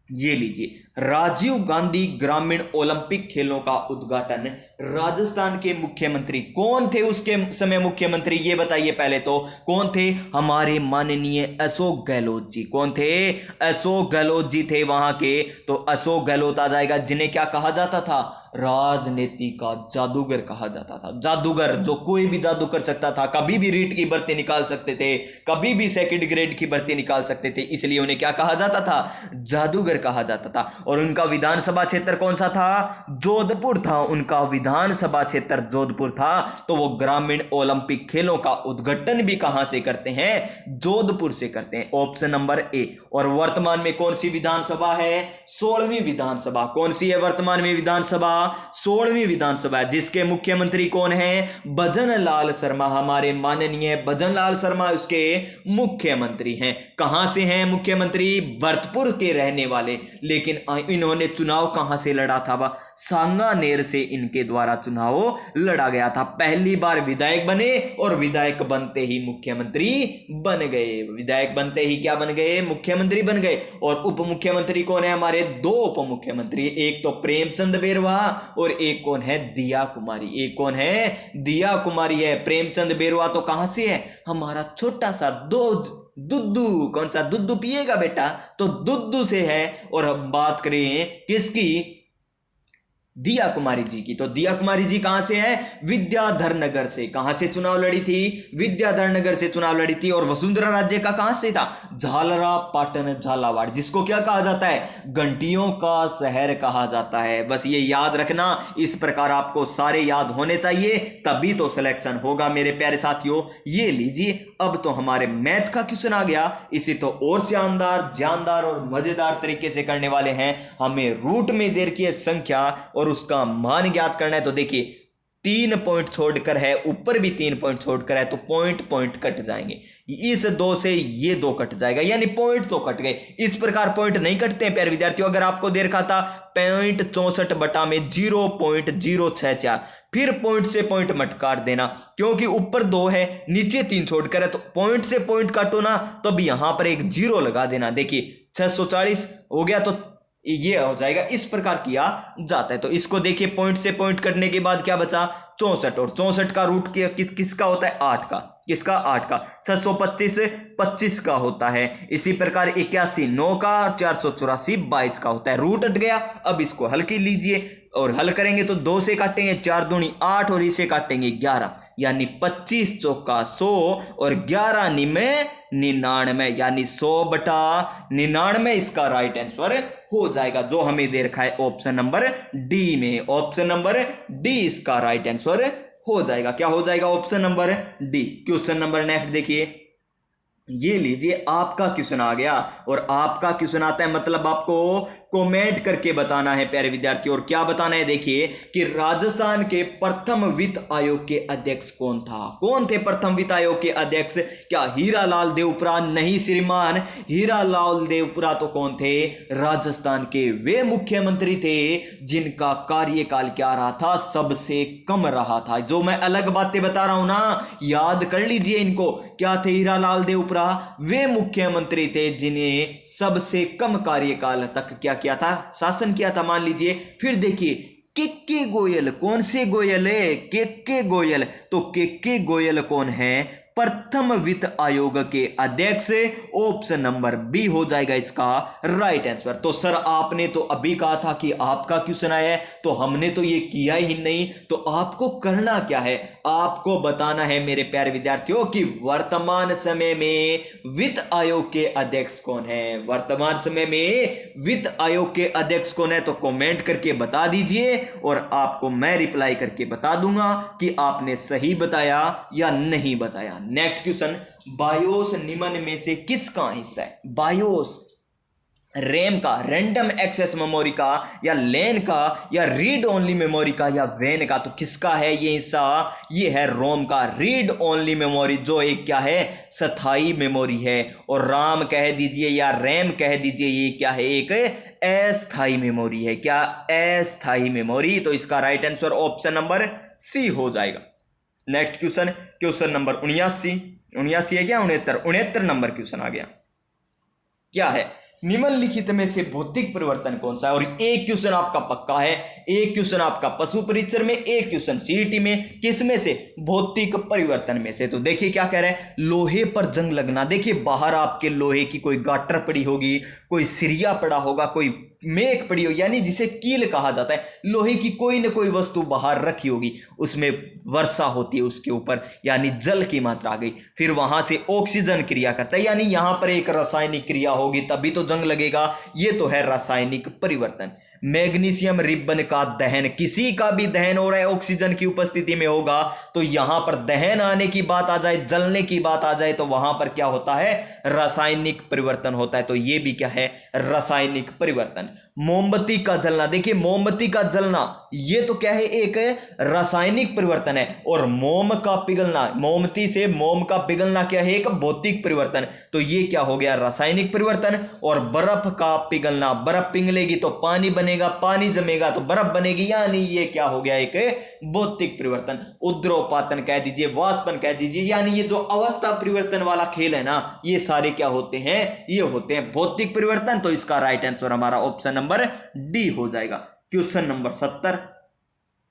ये लीजिए, राजीव गांधी ग्रामीण ओलंपिक खेलों का उद्घाटन राजस्थान के मुख्यमंत्री कौन थे उसके समय? मुख्यमंत्री ये बताइए पहले तो कौन थे? हमारे माननीय अशोक गहलोत जी। कौन थे? अशोक गहलोत जी थे वहां के। तो अशोक गहलोत आ जाएगा, जिन्हें क्या कहा जाता था? राजनीति का जादूगर कहा जाता था। जादूगर, जो कोई भी जादू कर सकता था, कभी भी रीट की भर्ती निकाल सकते थे, कभी भी सेकंड ग्रेड की भर्ती निकाल सकते थे, इसलिए उन्हें क्या कहा जाता था? जादूगर कहा जाता था। और उनका विधानसभा क्षेत्र कौन सा था? जोधपुर था। उनका विधानसभा क्षेत्र जोधपुर था। तो वो ग्रामीण ओलंपिक खेलों का उद्घाटन भी कहां से करते हैं? जोधपुर से करते हैं। Option number A. और वर्तमान में कौन सी विधानसभा है? 16वीं विधानसभा। कौन सी है वर्तमान में विधानसभा? 16वीं विधानसभा, जिसके मुख्यमंत्री कौन है? भजन लाल शर्मा। हमारे माननीय भजन लाल शर्मा उसके मुख्यमंत्री हैं। कहां से हैं मुख्यमंत्री? भरतपुर के रहने वाले। लेकिन इन्होंने चुनाव कहां से लड़ा था? वह सांगानेर से इनके द्वारा चुनाव लड़ा गया था। पहली बार विधायक बने और विधायक बनते ही मुख्यमंत्री बन गए। विधायक बनते ही क्या बन गए? मुख्यमंत्री बन गए। और उप मुख्यमंत्री कौन है? हमारे दो उप मुख्यमंत्री, एक तो प्रेमचंद बेरवा और एक कौन है? दिया कुमारी। एक कौन है? दिया कुमारी है। प्रेमचंद बेरवा तो कहां से है? हमारा छोटा सा दुद्दू। कौन सा दुद्दू पिएगा बेटा? तो दुद्दू से है। और हम बात करें किसकी? दिया कुमारी जी की। तो दिया कुमारी जी कहां से है? विद्याधर नगर से। कहां से चुनाव लड़ी थी? विद्याधर नगर से चुनाव लड़ी थी। और वसुंधरा राज्य का कहां से था? झालरा पाटन झालावाड़, जिसको क्या कहा जाता है? घंटियों का शहर कहा जाता है। बस ये याद रखना, इस प्रकार आपको सारे याद होने चाहिए, तभी तो सिलेक्शन होगा मेरे प्यारे साथियों। ये लीजिए, अब तो हमारे मैथ का क्वेश्चन आ गया। इसे तो और जानदार और मजेदार तरीके से करने वाले हैं। हमें रूट में दे रखी है संख्या और उसका मान ज्ञात करना है। तो देखिए, 3 पॉइंट छोड़कर है, ऊपर भी 3 पॉइंट छोड़कर है, तो पॉइंट कट जाएंगे। इस 2 से ये 2 कट जाएगा, यानी पॉइंट तो कट गए। इस प्रकार पॉइंट नहीं कटते हैं प्यारे विद्यार्थियों। अगर आपको दे रखा था 64 बटा में 0.064, फिर पॉइंट से पॉइंट मत काट देना, क्योंकि ऊपर 2 है, नीचे 3 छोड़कर है, तो पॉइंट से पॉइंट काटो ना, तो अब यहां पर एक 0 लगा देना। देखिए 640 हो गया, तो ये हो जाएगा। इस प्रकार किया जाता है। तो इसको देखिए, पॉइंट से पॉइंट करने के बाद क्या बचा? 64। और 64 का रूट किसका होता है? 8 का। किसका? 8 का। 625 25 का होता है। इसी प्रकार 81 9 का और 484 22 का होता है। रूट हट गया। अब इसको हल की लीजिए, और हल करेंगे तो 2 से काटेंगे, 4 दूनी 8 और इसे काटेंगे 11, यानी 25 चौका 100 और 11 निमे 99, यानी 100 बटा 99 इसका राइट आंसर हो जाएगा, जो हमें दे रखा है ऑप्शन नंबर डी में। ऑप्शन नंबर डी इसका राइट आंसर हो जाएगा। क्या हो जाएगा? Option number D. Question number next देखिए, ये लीजिए, आपका क्वेश्चन आ गया। और आपका क्वेश्चन आता है मतलब आपको कमेंट करके बताना है प्यारे विद्यार्थी। और क्या बताना है? देखिए कि राजस्थान के प्रथम वित्त आयोग के अध्यक्ष कौन था? कौन थे प्रथम वित्त आयोग के अध्यक्ष? क्या हीरालाल देवपुरा? नहीं श्रीमान, हीरालाल देवपुरा तो कौन थे? राजस्थान के वे मुख्यमंत्री थे जिनका कार्यकाल क्या रहा था? सबसे कम रहा था। जो मैं अलग बातें बता रहा हूं ना, याद कर लीजिए इनको। क्या थे हीरालाल देवपुरा? वे मुख्यमंत्री थे जिन्हें सबसे कम कार्यकाल तक क्या किया था? शासन किया था। मान लीजिए, फिर देखिए के गोयल। कौन से गोयल है? के गोयल। तो के गोयल कौन है? प्रथम वित्त आयोग के अध्यक्ष। ऑप्शन नंबर बी हो जाएगा इसका राइट आंसर। तो सर आपने तो अभी कहा था कि आपका क्वेश्चन आया है, तो हमने तो ये किया ही नहीं। तो आपको करना क्या है? आपको बताना है मेरे प्यारे विद्यार्थियों कि वर्तमान समय में वित्त आयोग के अध्यक्ष कौन है। वर्तमान समय में वित्त आयोग के अध्यक्ष कौन है? तो कमेंट करके बता दीजिए, और आपको मैं रिप्लाई करके बता दूंगा कि आपने सही बताया या नहीं बताया। नेक्स्ट क्वेश्चन, बायोस निम्न में से किसका हिस्सा है? बायोस रैम का, रैंडम एक्सेस मेमोरी का, या लैन का, या रीड ओनली मेमोरी का, या वैन का? तो किसका है ये हिस्सा? ये है रोम का, रीड ओनली मेमोरी, जो एक क्या है? स्थाई मेमोरी है। और राम कह दीजिए या रैम कह दीजिए, ये क्या है? एक अस्थाई मेमोरी है। क्या? अस्थाई मेमोरी। तो इसका right answer option number C हो जाएगा। नेक्स्ट क्वेश्चन, क्वेश्चन नंबर 79 है क्या? 69 नंबर क्वेश्चन आ गया। क्या है? निम्नलिखित में से भौतिक परिवर्तन कौन सा है? और एक क्वेश्चन आपका पक्का है, एक क्वेश्चन आपका पशु परीक्षण में, एक क्वेश्चन सीईटी में। किस में से? भौतिक परिवर्तन में से। तो देखिए क्या कह रहे हैं, लोहे पर जंग लगना। देखिए बाहर आपके लोहे की कोई गाटर पड़ी होगी, कोई सिरिया पड़ा होगा, कोई मेक पड़ी हो, यानी जिसे कील कहा जाता है। लोहे की कोई न कोई वस्तु बाहर रखी होगी, उसमें वर्षा होती है उसके ऊपर, यानी जल की मात्रा आ गई, फिर वहां से ऑक्सीजन क्रिया करता है, यानी यहां पर एक रासायनिक क्रिया होगी, तभी तो जंग लगेगा। ये तो है रासायनिक परिवर्तन। मैग्नीशियम रिबन का दहन, किसी का भी दहन हो रहा है ऑक्सीजन की उपस्थिति में होगा, तो यहां पर दहन आने की बात आ जाए, जलने की बात आ जाए, तो वहां पर क्या होता है? रासायनिक परिवर्तन होता है। तो ये भी क्या है? रासायनिक परिवर्तन। मोमबत्ती का जलना, देखिए मोमबत्ती का जलना ये तो क्या है, एक रासायनिक परिवर्तन है, और मोम का पिघलना, मोमबत्ती से मोम का पिघलना क्या है, एक भौतिक परिवर्तन। तो ये क्या हो गया, रासायनिक परिवर्तन। और बर्फ का पिघलना, बर्फ पिघलेगी तो पानी बनेगा, पानी जमेगा तो बर्फ बनेगी, यानी ये क्या हो गया, एक भौतिक परिवर्तन। उद्रोपातन कह दीजिए, वाष्पन कह दीजिए, यानी ये जो अवस्था परिवर्तन वाला खेल है ना, ये सारे क्या होते हैं, ये होते हैं भौतिक परिवर्तन। तो इसका राइट आंसर हमारा ऑप्शन नंबर डी हो जाएगा। क्वेश्चन नंबर 70,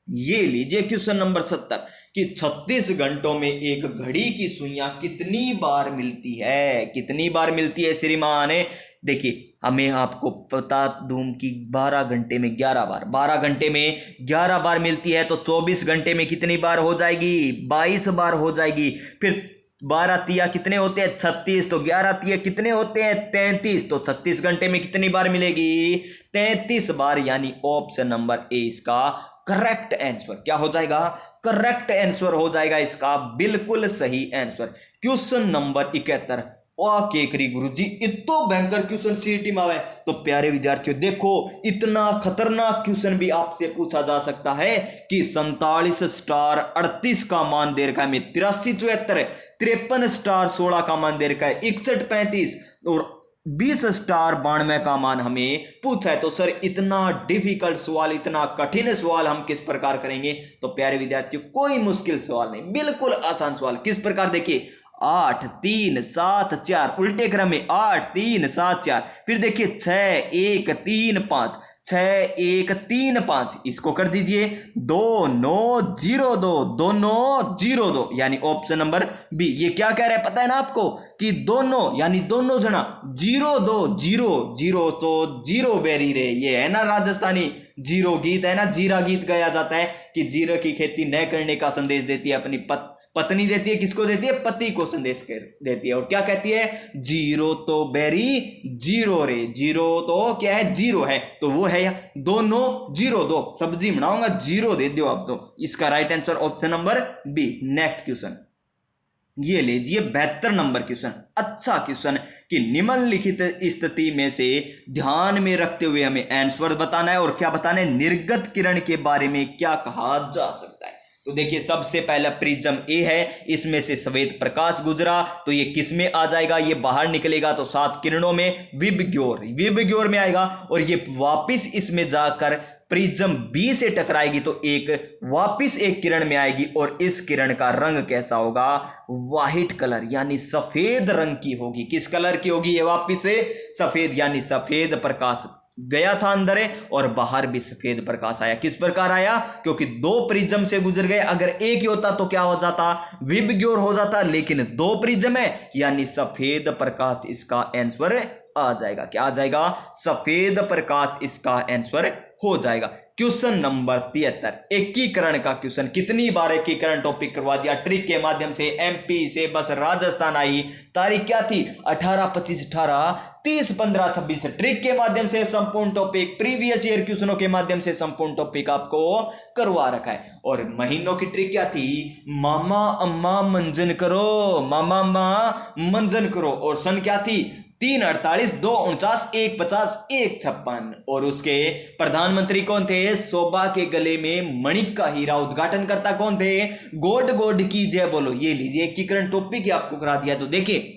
ये लीजिए क्वेश्चन नंबर 70 कि 36 घंटों में एक घड़ी की सुइयां कितनी बार मिलती है, कितनी बार मिलती है श्रीमान। देखिए हमें आपको बता दूं कि 12 घंटे में 11 बार, 12 घंटे में 11 बार मिलती है, तो 24 घंटे में कितनी बार हो जाएगी, 22 बार हो जाएगी। फिर 12 तिया कितने होते हैं, 36, तो 11 तिया कितने होते हैं, 33, तो 36 घंटे में कितनी बार मिलेगी, 33 बार, यानी ऑप्शन नंबर ए इसका करेक्ट आंसर क्या हो जाएगा, करेक्ट आंसर हो जाएगा इसका बिल्कुल सही आंसर। क्वेश्चन नंबर 71, वाह केकरी गुरुजी इतो भयंकर क्वेश्चन सीईटी में आवे। तो प्यारे विद्यार्थियों देखो, इतना खतरनाक क्वेश्चन भी आपसे पूछा जा सकता है कि 47 स्टार 38 का मान दे रखा है, में 83 74, 53 स्टार 16 का मान दे रखा है, 61 35 और 20 स्टार 92 का मान हमें पूछा है। तो सर इतना डिफिकल्ट सवाल, इतना कठिन सवाल हम किस प्रकार करेंगे। तो प्यारे विद्यार्थियों कोई मुश्किल सवाल नहीं, बिल्कुल आसान सवाल। किस प्रकार, देखिए 8 3 7 4 उल्टे क्रम में 8 3 7 4, फिर देखिए 6 1 3 5, 6 1 3 5, इसको कर दीजिए 2 9 0 2 दोनों 0 2, यानी ऑप्शन नंबर बी। ये क्या कह रहा है पता है ना आपको, कि दोनों यानी दोनों जना 0 2 0 0, तो जीरो बेरी रे, ये है ना राजस्थानी जीरो गीत है ना, जीरा गीत गाया जाता है कि जीरो की खेती न करने का संदेश देती है अपनी पत्नी देती है, किसको देती है, पति को संदेश देती है, और क्या कहती है, जीरो तो बेरी जीरो रे, जीरो तो क्या है, जीरो है, तो वो है दोनों 0 2, सब्जी बनाऊंगा 0 दे दो आप। तो इसका right answer option number B. Next question ये लीजिए 72 नंबर क्वेश्चन, अच्छा क्वेश्चन कि निम्नलिखित स्थिति में से ध्यान में रखते हुए हमें आंसर बताना है, और क्या बताना है, निर्गत किरण के बारे में क्या कहा जा सकता है। तो देखिए सबसे पहला प्रिज्म ए है, इसमें से सफेद प्रकाश गुजरा, तो ये किस में आ जाएगा, ये बाहर निकलेगा तो 7 किरणों में विबग्योर में आएगा, और ये वापिस इसमें जाकर प्रिज्म बी से टकराएगी तो एक वापिस एक किरण में आएगी, और इस किरण का रंग कैसा होगा, व्हाइट कलर यानी सफेद रंग की होगी। किस कलर की होगी, ये वापिस से सफेद, यानी सफेद प्रकाश गया था अंदर और बाहर भी सफेद प्रकाश आया। किस प्रकार आया, क्योंकि 2 प्रिज्म से गुजर गए, अगर एक ही होता तो क्या हो जाता, विबग्योर हो जाता, लेकिन 2 प्रिज्म है यानी सफेद प्रकाश इसका आंसर आ जाएगा। क्या आ जाएगा, सफेद प्रकाश इसका आंसर हो जाएगा। क्वेश्चन नंबर 73 एकीकरण का क्वेश्चन, कितनी बार एकीकरण टॉपिक करवा दिया ट्रिक के माध्यम से, एमपी से बस राजस्थान आई, तारीख क्या थी 18 25 18 30 15 26, ट्रिक के माध्यम से संपूर्ण टॉपिक, प्रीवियस ईयर क्वेश्चनों के माध्यम से संपूर्ण टॉपिक आपको करवा रखा है। और महीनों की ट्रिक क्या थी, मामा अम्मा मंजन करो, मामा अम्मा मंजन करो, और सन क्या थी 3 48 2 49 1 50 1 56, और उसके प्रधानमंत्री कौन थे, शोभा के गले में मणिक का हीरा, उद्घाटनकर्ता कौन थे, गोड गोड की जय बोलो। ये लीजिए एकीकरण टॉपिक आपको करा दिया। तो देखिए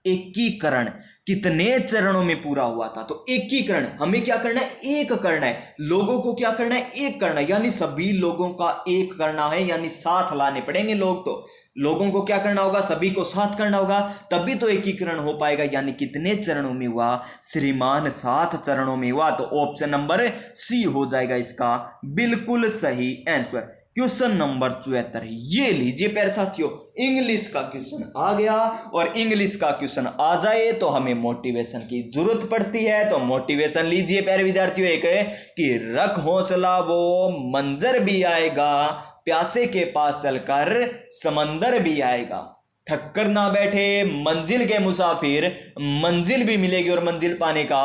एकीकरण कितने चरणों में पूरा हुआ था, तो एकीकरण हमें क्या करना है, एक करना है, लोगों को क्या करना है, एक करना है, यानी सभी लोगों का एक करना है, यानी साथ लाने पड़ेंगे लोग, तो लोगों को क्या करना होगा, सभी को साथ करना होगा, तभी तो एकीकरण हो पाएगा। यानी कितने चरणों में हुआ श्रीमान, 7 चरणों में हुआ, तो ऑप्शन नंबर सी हो जाएगा इसका बिल्कुल सही आंसर। क्वेश्चन नंबर 74 ये लीजिए प्यारे साथियों, इंग्लिश का क्वेश्चन आ गया, और इंग्लिश का क्वेश्चन आ जाए तो हमें मोटिवेशन की जरूरत पड़ती है। तो मोटिवेशन लीजिए प्यारे विद्यार्थियों, एक है कि रख हौसला वो मंजर भी आएगा, प्यासे के पास चलकर समंदर भी आएगा। थक कर ना बैठे मंजिल के मुसाफिर, मंजिल भी मिलेगी और मंजिल पाने का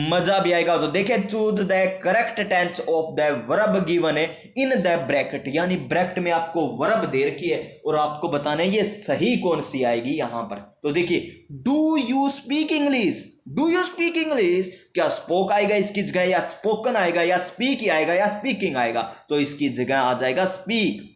मजा भी आएगा। तो देखिए, choose the correct tense of the verb given in the bracket, यानी ब्रैकेट में आपको वर्ब दे रखी है और आपको बताना है ये सही कौन सी आएगी यहां पर। तो देखिए, do you speak English, do you speak English, क्या स्पोक आएगा इसकी जगह, या स्पोकन आएगा, या स्पीक आएगा, या स्पीकिंग आएगा? तो इसकी जगह आ जाएगा स्पीक।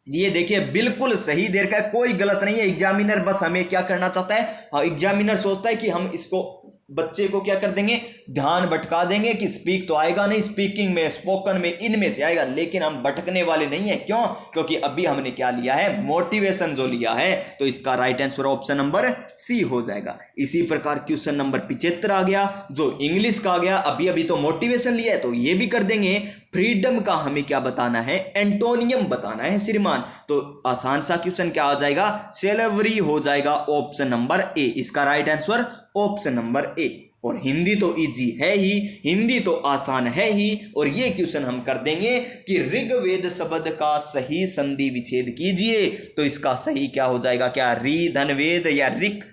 ये देखिए बिल्कुल सही देर का, कोई गलत नहीं है। एग्जामिनर बस हमें क्या करना चाहता है, एग्जामिनर सोचता है कि हम इसको बच्चे को क्या कर देंगे, ध्यान भटका देंगे कि स्पीक तो आएगा नहीं, स्पीकिंग में, स्पोकन में, इनमें से आएगा। लेकिन हम भटकने वाले नहीं है। क्यों? क्योंकि अभी हमने क्या लिया है, मोटिवेशन जो लिया है। तो इसका right answer option number C हो जाएगा। इसी प्रकार क्वेश्चन नंबर 75 आ गया, जो इंग्लिश का आ गया। अभी तो मोटिवेशन लिया है तो ये भी कर देंगे। फ्रीडम का हमें क्या बताना है, एंटोनियम बताना है श्रीमान। तो आसान सा क्वेश्चन क्या आ जाएगा, सेलेवरी हो जाएगा ऑप्शन नंबर ए। इसका right answer option number A. और हिंदी तो इजी है ही, हिंदी तो आसान है ही। और ये क्वेश्चन हम कर देंगे कि ऋग्वेद शब्द का सही संधि विच्छेद कीजिए। तो इसका सही क्या हो जाएगा, क्या री धनवेद, या रिक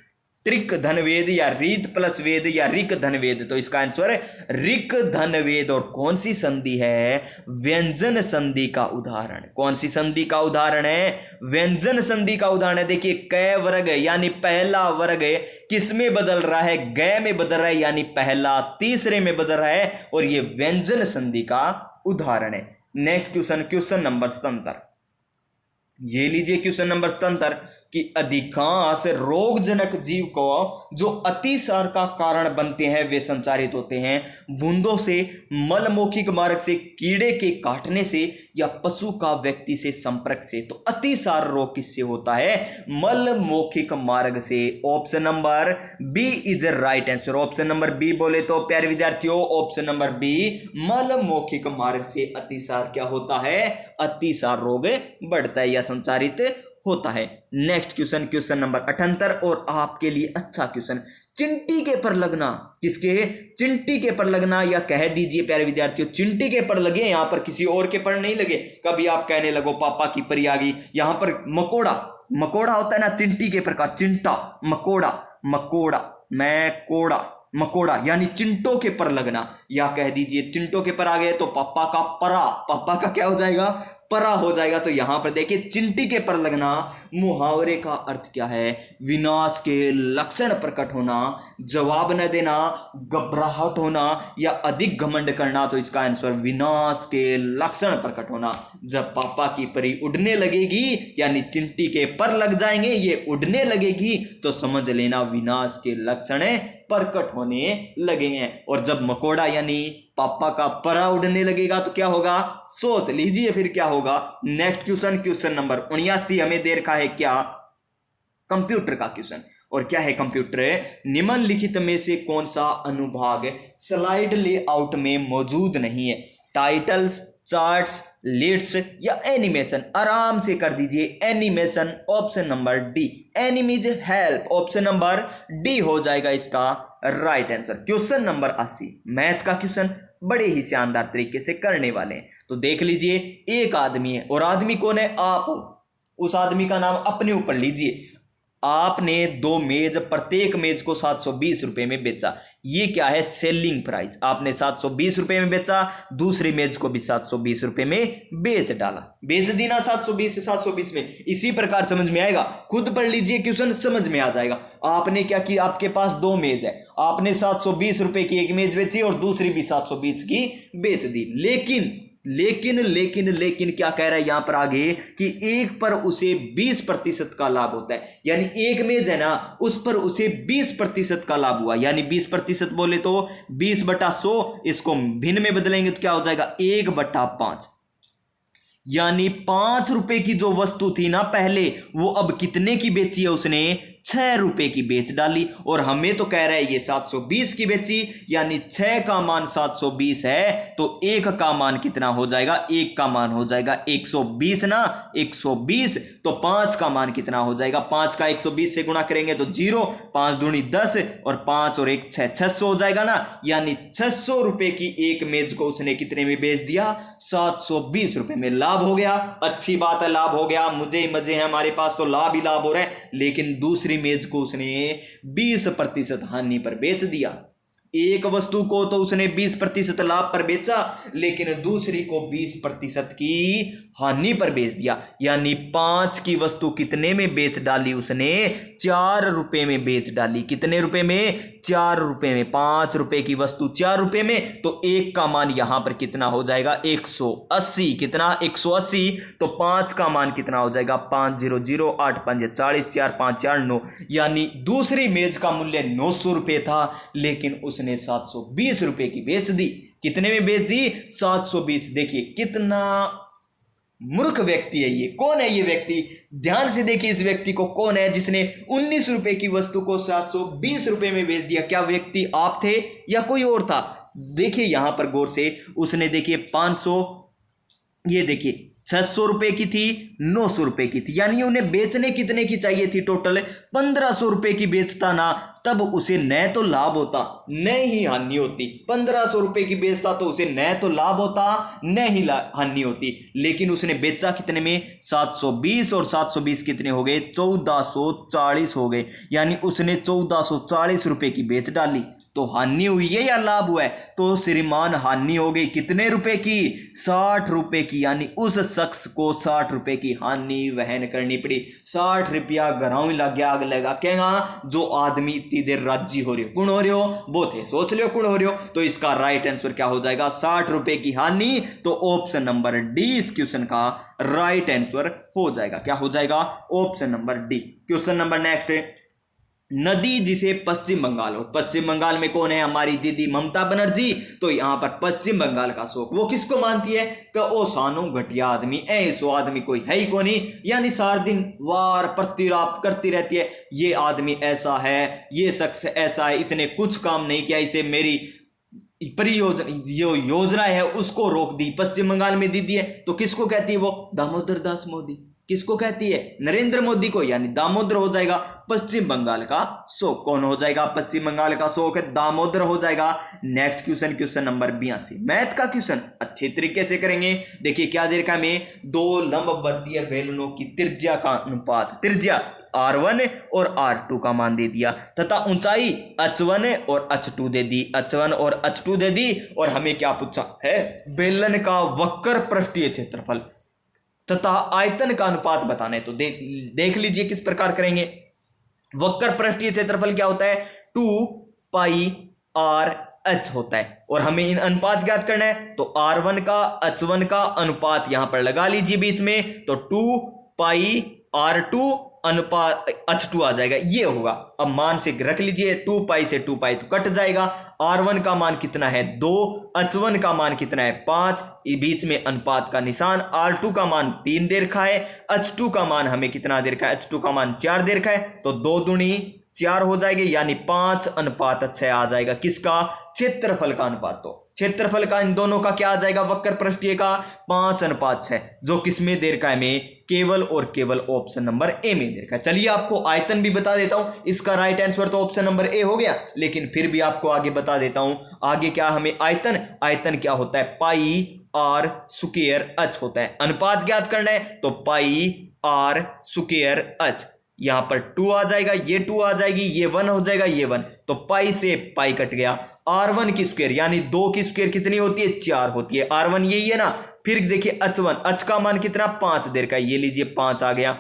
त्रिक धनवेद, या रीत प्लस वेद, या रिक धनवेद? तो इसका आंसर है रिक धनवेद। और कौन सी संधि है, व्यंजन संधि का उदाहरण। कौन सी संधि का उदाहरण है, व्यंजन संधि का उदाहरण है। देखिए, कै वर्ग यानी पहला वर्ग किस में बदल रहा है, गै में बदल रहा है, यानी पहला तीसरे में बदल रहा है। और ये व्यंजन संधि का उदाहरण है। Next question, question number 77। ये लीजिए क्वेश्चन नंबर 77 कि अधिकांश रोगजनक जीव को जो अतिसार का कारण बनते हैं वे संचारित होते हैं बूंदों से, मलमौखिक मार्ग से, कीड़े के काटने से, या पशु का व्यक्ति से संपर्क से। तो अतिसार रोग किससे होता है, मलमौखिक मार्ग से। Option number B is right answer. Option number B बोले तो प्यारे विद्यार्थियों, ऑप्शन नंबर बी, मलमौखिक मार्ग से अतिसार क्या होता है, अतिसार रोग बढ़ता है या संचारित होता है। नेक्स्ट क्वेश्चन, क्वेश्चन नंबर 78 और आपके लिए अच्छा क्वेश्चन, चिंटी के पर लगना। किसके, चिंटी के पर लगना, या कह दीजिए प्यारे विद्यार्थियों चिंटी के पर लगे, यहां पर किसी और के पर नहीं लगे। कभी आप कहने लगो पापा की परी आ गई, यहां पर मकोड़ा, मकोड़ा होता है ना चिंटी के प्रकार, चिंटा, मकोड़ा, मकोड़ा, मैं कोड़ा, मकोड़ा, यानी चिंटों के पर लगना। या कह दीजिए चिंटों के पर आ गए तो पापा का परा, पापा का क्या हो जाएगा, परा हो जाएगा। तो यहां पर देखिए चिंटी के पर लगना मुहावरे का अर्थ क्या है, विनाश के लक्षण प्रकट होना, जवाब न देना, घबराहट होना, या अधिक घमंड करना। तो इसका आंसर विनाश के लक्षण प्रकट होना। जब पापा की परी उड़ने लगेगी यानी चिंटी के पर लग जाएंगे, ये उड़ने लगेगी, तो समझ लेना विनाश के लक्षण प्रकट होने लगेंगे। और जब मकोड़ा यानी पापा का परा उड़ने लगेगा तो क्या होगा, सोच लीजिए फिर क्या होगा। नेक्स्ट क्वेश्चन, क्वेश्चन नंबर 79 हमें दे रखा है क्या, कंप्यूटर का क्वेश्चन। और क्या है कंप्यूटर, निम्नलिखित में से कौन सा अनुभाग स्लाइड लेआउट में मौजूद नहीं है, टाइटल्स, चार्ट्स, लीड्स, या एनिमेशन? आराम से कर दीजिए animation, option number D, enemies help, option number D हो जाएगा इसका right answer. Question number 80 math का क्वेश्चन, बड़े ही शानदार तरीके से करने वाले हैं। तो देख लीजिए, एक आदमी है, और आदमी कौन है, आप। उस आदमी का नाम अपने ऊपर लीजिए। आपने 2 मेज, प्रत्येक मेज को 720 रुपए में बेचा। ये क्या है, सेलिंग प्राइस। आपने 720 रुपए में बेचा, दूसरी मेज को भी 720 रुपए में बेच डाला, बेच दी ना 720 से 720 में। इसी प्रकार समझ में आएगा, खुद पढ़ लीजिए क्वेश्चन, समझ में आ जाएगा। आपने क्या किया, आपके पास 2 मेज है, आपने 720 रुपए की एक मेज बेची और दूसरी भी 720 की बेच दी। लेकिन क्या कह रहा है यहां पर आगे कि एक पर उसे 20% का लाभ होता है। यानी एक मेज है ना, उस पर उसे 20% का लाभ हुआ। यानी 20% बोले तो 20/100, इसको भिन्न में बदलेंगे तो क्या हो जाएगा, 1/5। यानी 5 रुपए की जो वस्तु थी ना पहले, वो अब कितने की बेची है उसने, ₹6 की बेच डाली, और हमें तो कह रहा है ये 720 की बेची, यानी 6 का मान 720 है, तो 1 का मान कितना हो जाएगा? 1 का मान हो जाएगा 120 ना, 120। तो 5 का मान कितना हो जाएगा? 5 का 120 से गुणा करेंगे तो 0, 5 दूनी 10, और 5 और 1 6, 600 हो जाएगा ना, यानी ₹600 की एक मेज को उसने कितने में बेच दिया? ₹720 में। लाभ हो गया, अच्छी बात है, लाभ हो गया, मुझे ही मजे हैं, हमारे पास तो लाभ ही लाभ हो रहा है। लेकिन दूसरी मेज को उसने 20% हानि पर बेच दिया। एक वस्तु को तो उसने 20% लाभ पर बेचा, लेकिन दूसरी को 20% की हानि पर बेच दिया, यानी 5 की वस्तु कितने में बेच डाली उसने? ₹4 में बेच डाली। कितने रुपए में? ₹4 में। ₹5 की वस्तु ₹4 में, तो 1 का मान यहां पर कितना हो जाएगा? 180। कितना? 180। तो 5 का मान कितना हो जाएगा? 500, 8 5 40, 4 5 4 9, यानी दूसरी मेज का मूल्य ₹900 था, लेकिन उसने ₹720 की बेच दी। कितने में बेच दी? 720। देखिए कितना मूर्ख व्यक्ति है ये। कौन है ये व्यक्ति? ध्यान से देखिए इस व्यक्ति को, कौन है जिसने ₹19 की वस्तु को ₹720 में बेच दिया? क्या व्यक्ति आप थे या कोई और था? देखिए यहां पर गौर से, उसने देखिए 500, ये देखिए ₹600 की थी, ₹900 की थी, यानी उन्हें बेचने कितने की चाहिए थी? टोटल ₹1500 की बेचता ना, तब उसे न तो लाभ होता न ही हानि होती। ₹1500 की बेचता तो उसे न तो लाभ होता न ही हानि होती, लेकिन उसने बेचा कितने में? 720, और 720 कितने हो गए? 1440 हो गए, यानी उसने ₹1440 की बेच डाली। तो हानि हुई है या लाभ हुआ है? तो श्रीमान हानि हो गई। कितने रुपए की? ₹60 की, यानी उस शख्स को ₹60 की हानि वहन करनी पड़ी। ₹60 घराव लग गया, आग लगा कहेगा जो आदमी इतनी देर राजी हो रही हो, कौन हो रहे हो? वो थे, सोच लो कौन हो रहे हो। तो इसका राइट आंसर क्या हो जाएगा? ₹60 की हानि। तो ऑप्शन नंबर डी इस क्वेश्चन का राइट आंसर हो जाएगा। क्या हो जाएगा? Option number D. Question number next है, नदी जिसे पश्चिम बंगाल, और पश्चिम बंगाल में कौन है? हमारी दीदी ममता बनर्जी। तो यहां पर पश्चिम बंगाल का शौक वो किसको मानती है? कि ओ सानो घटिया आदमी, ऐसो आदमी कोई है ही कोनी, यानी सारा दिन वार प्रतिराप करती रहती है, ये आदमी ऐसा है, ये शख्स ऐसा है, इसने कुछ काम नहीं किया, इसे मेरी परियोजना जो योजना है उसको रोक दी। पश्चिम बंगाल में दीदी है, तो किसको कहती है वो? दामोदर दास मोदी। किसको कहती है? नरेंद्र मोदी को, यानी दामोदर हो जाएगा पश्चिम बंगाल का शोक। कौन हो जाएगा? पश्चिम बंगाल का शोक है दामोदर हो जाएगा। Next question, question number 82, math का क्वेश्चन अच्छे तरीके से करेंगे। देखिए क्या दे रखा है हमें? दो लंबवर्तीय बेलनों की त्रिज्या का अनुपात, त्रिज्या R1 और R2 का मान दे दिया, तथा ऊंचाई H1 और H2 दे दी, H1 और H2 दे दी। और हमें क्या पूछा है? बेलन का वक्र पृष्ठीय क्षेत्रफल तथा आयतन का अनुपात बताना है। तो देख लीजिए किस प्रकार करेंगे। वक्र पृष्ठीय क्षेत्रफल क्या होता है? 2πr(h) होता है, और हमें इन अनुपात ज्ञात करना है। तो R1 का H1 का अनुपात यहां पर लगा लीजिए बीच में, तो 2πr2 अनुपात H2 आ जाएगा, ये होगा। अब मान से रख लीजिए, 2π से 2π तो कट जाएगा। R1 का मान कितना है? 2, H1 का मान कितना है? 5, बीच में अनुपात का निशान। R2 का मान 3 दे रखा है, H2 का मान हमें कितना दे रखा है? H2 का मान 4 दे रखा है, तो 2 दूनी 4 हो जाएंगे, यानी 5:6 आ जाएगा। किसका? क्षेत्रफल का अनुपात। तो क्षेत्रफल का इन दोनों का क्या आ जाएगा? वक्र पृष्ठीय का 5:6, जो किसमें दे रखा है? में केवल और केवल ऑप्शन नंबर ए में दे रखा है। चलिए आपको आयतन भी बता देता हूं। इसका राइट आंसर तो ऑप्शन नंबर ए हो गया, लेकिन फिर भी आपको आगे बता देता हूं। आगे क्या हमें आयतन, आयतन क्या होता है? πr² होता है। अनुपात ज्ञात करना है, तो πr²h, यहां पर 2 आ जाएगा, ये 2 आ जाएगी, ये 1 हो जाएगा, ये 1, तो पाई से पाई कट गया। R1 की स्क्वायर यानी 2 की स्क्वायर कितनी होती है? 4 होती है। R1 यही है ना। फिर देखिए H1, H का मान कितना? 5 देर का, ये लीजिए 5 आ गया।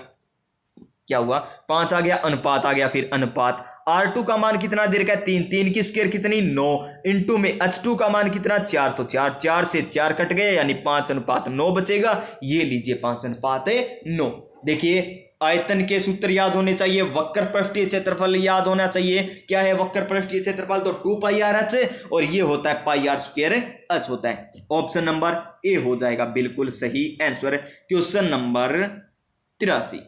क्या हुआ? 5 आ गया, अनुपात आ गया। फिर अनुपात R2 का मान कितना देर का? 3, 3 की स्क्वायर कितनी? 9, इंटू में H2 का मान कितना? 4, तो 4, 4 से 4 कट गए, यानी 5:9 बचेगा। ये लीजिए 5:9। देखिए आयतन के सूत्र याद होने चाहिए, वक्र पृष्ठीय क्षेत्रफल याद होना चाहिए। क्या है वक्र पृष्ठीय क्षेत्रफल? तो 2πr(h), और ये होता है πr²h होता है। ऑप्शन नंबर ए हो जाएगा बिल्कुल सही आंसर। क्वेश्चन नंबर 83,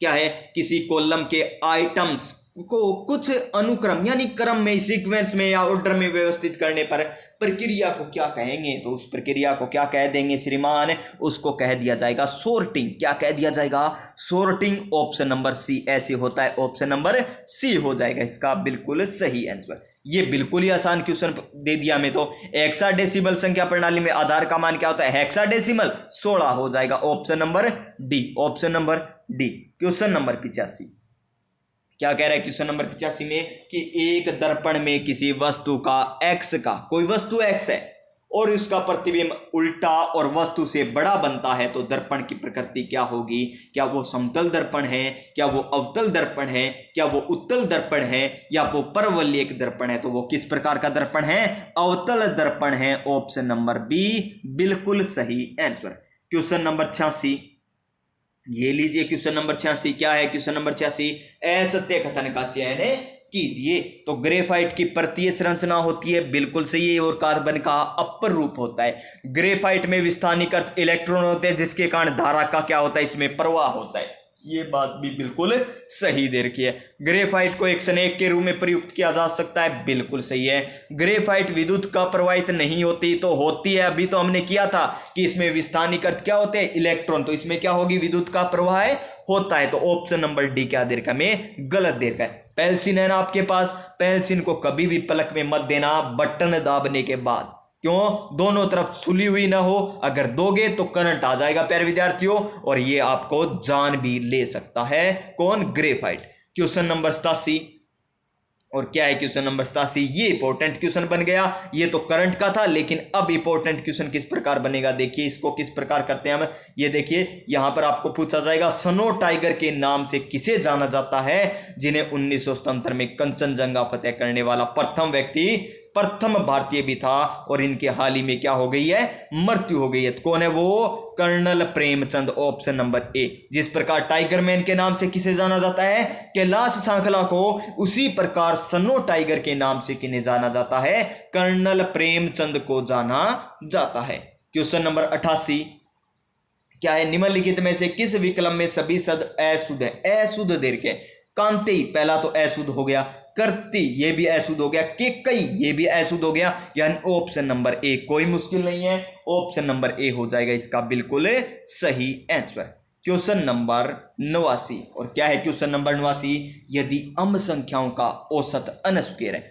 क्या है, किसी कॉलम के आइटम्स को कुछ अनुक्रम यानी क्रम में, सीक्वेंस में या ऑर्डर में व्यवस्थित करने पर प्रक्रिया को क्या कहेंगे, तो उस प्रक्रिया को क्या कह देंगे श्रीमान, उसको कह दिया जाएगा सॉर्टिंग। क्या कह दिया जाएगा, सॉर्टिंग। ऑप्शन नंबर सी ऐसे होता है, ऑप्शन नंबर सी हो जाएगा इसका बिल्कुल सही आंसर। ये बिल्कुल ही आसान क्वेश्चन दे दिया हमें तो। हेक्साडेसिमल संख्या प्रणाली में आधार का मान क्या होता है, हेक्साडेसिमल 16 हो जाएगा, option number D, option number D. Question number 85 क्या कह रहा है, क्वेश्चन नंबर 85 में कि एक दर्पण में किसी वस्तु का एक्स का, कोई वस्तु एक्स है और उसका प्रतिबिंब उल्टा और वस्तु से बड़ा बनता है तो दर्पण की प्रकृति क्या होगी, क्या वो समतल दर्पण है, क्या वो अवतल दर्पण है, क्या वो उत्तल दर्पण है, या वो परवलयिक दर्पण है। तो वो किस प्रकार का दर्पण है, अवतल दर्पण है, ऑप्शन नंबर बी बिल्कुल सही आंसर। क्वेश्चन नंबर 86 ये लीजिए, क्वेश्चन नंबर 86 क्या है, क्वेश्चन नंबर 86 असत्य कथन का चयन कीजिए। तो ग्रेफाइट की परतीय संरचना होती है, बिल्कुल सही है, और कार्बन का अपर रूप होता है। ग्रेफाइट में विस्थानीकृत इलेक्ट्रॉन होते हैं जिसके कारण धारा का क्या होता है, इसमें प्रवाह होता है। ये बात भी बिल्कुल सही दे रखी है। ग्रेफाइट को एक स्नेक के रूप में प्रयुक्त किया जा सकता है, बिल्कुल सही है। ग्रेफाइट विद्युत का प्रवाहित नहीं होती, तो होती है, अभी तो हमने किया था कि इसमें विस्थानीकृत क्या होते हैं, इलेक्ट्रॉन, तो इसमें क्या होगी, विद्युत का प्रवाह होता है। तो ऑप्शन नंबर डी क्या दे रखा है, में गलत दे रखा है। पेंसिल है ना आपके पास, पेंसिल को कभी भी पलक में मत देना बटन दाबने के बाद, क्यों, दोनों तरफ सुली हुई ना हो, अगर दोगे तो करंट आ जाएगा प्यारे विद्यार्थियों, और ये आपको जान भी ले सकता है, कौन, ग्रेफाइट। क्वेश्चन नंबर 87 और क्या है क्वेश्चन नंबर 87, ये इंपॉर्टेंट क्वेश्चन बन गया। ये तो करंट का था, लेकिन अब इंपॉर्टेंट क्वेश्चन किस प्रकार बनेगा, देखिए इसको किस प्रकार करते हैं हम। ये देखिए यहां पर आपको पूछा जाएगा, स्नो टाइगर के नाम से किसे जाना जाता है जिन्हें 1977 में कंचनजंगा फतेह करने वाला प्रथम व्यक्ति, प्रथम भारतीय भी था, और इनके हाल ही में क्या हो गई है, मृत्यु हो गई है। तो कौन है वो, colonel Premchand, option number A. जिस प्रकार टाइगर मैन के नाम से किसे जाना जाता है, कैलाश सांखला को, उसी प्रकार स्नो टाइगर के नाम से किन्हें जाना जाता है, कर्नल प्रेमचंद को जाना जाता है। क्वेश्चन नंबर 88 क्या है, निम्नलिखित में से किस विकल्प में सभी शब्द अशुद्ध है, अशुद्ध देर के, कांति पहला तो अशुद्ध हो गया, करती ये भी अशुद्ध हो गया, के कई ये भी अशुद्ध हो गया, यानी ऑप्शन नंबर ए, कोई मुश्किल नहीं है, ऑप्शन नंबर ए हो जाएगा इसका बिल्कुल सही आंसर। क्वेश्चन नंबर 89 और क्या है क्वेश्चन नंबर 89, यदि अम संख्याओं का औसत n स्क्वायर है,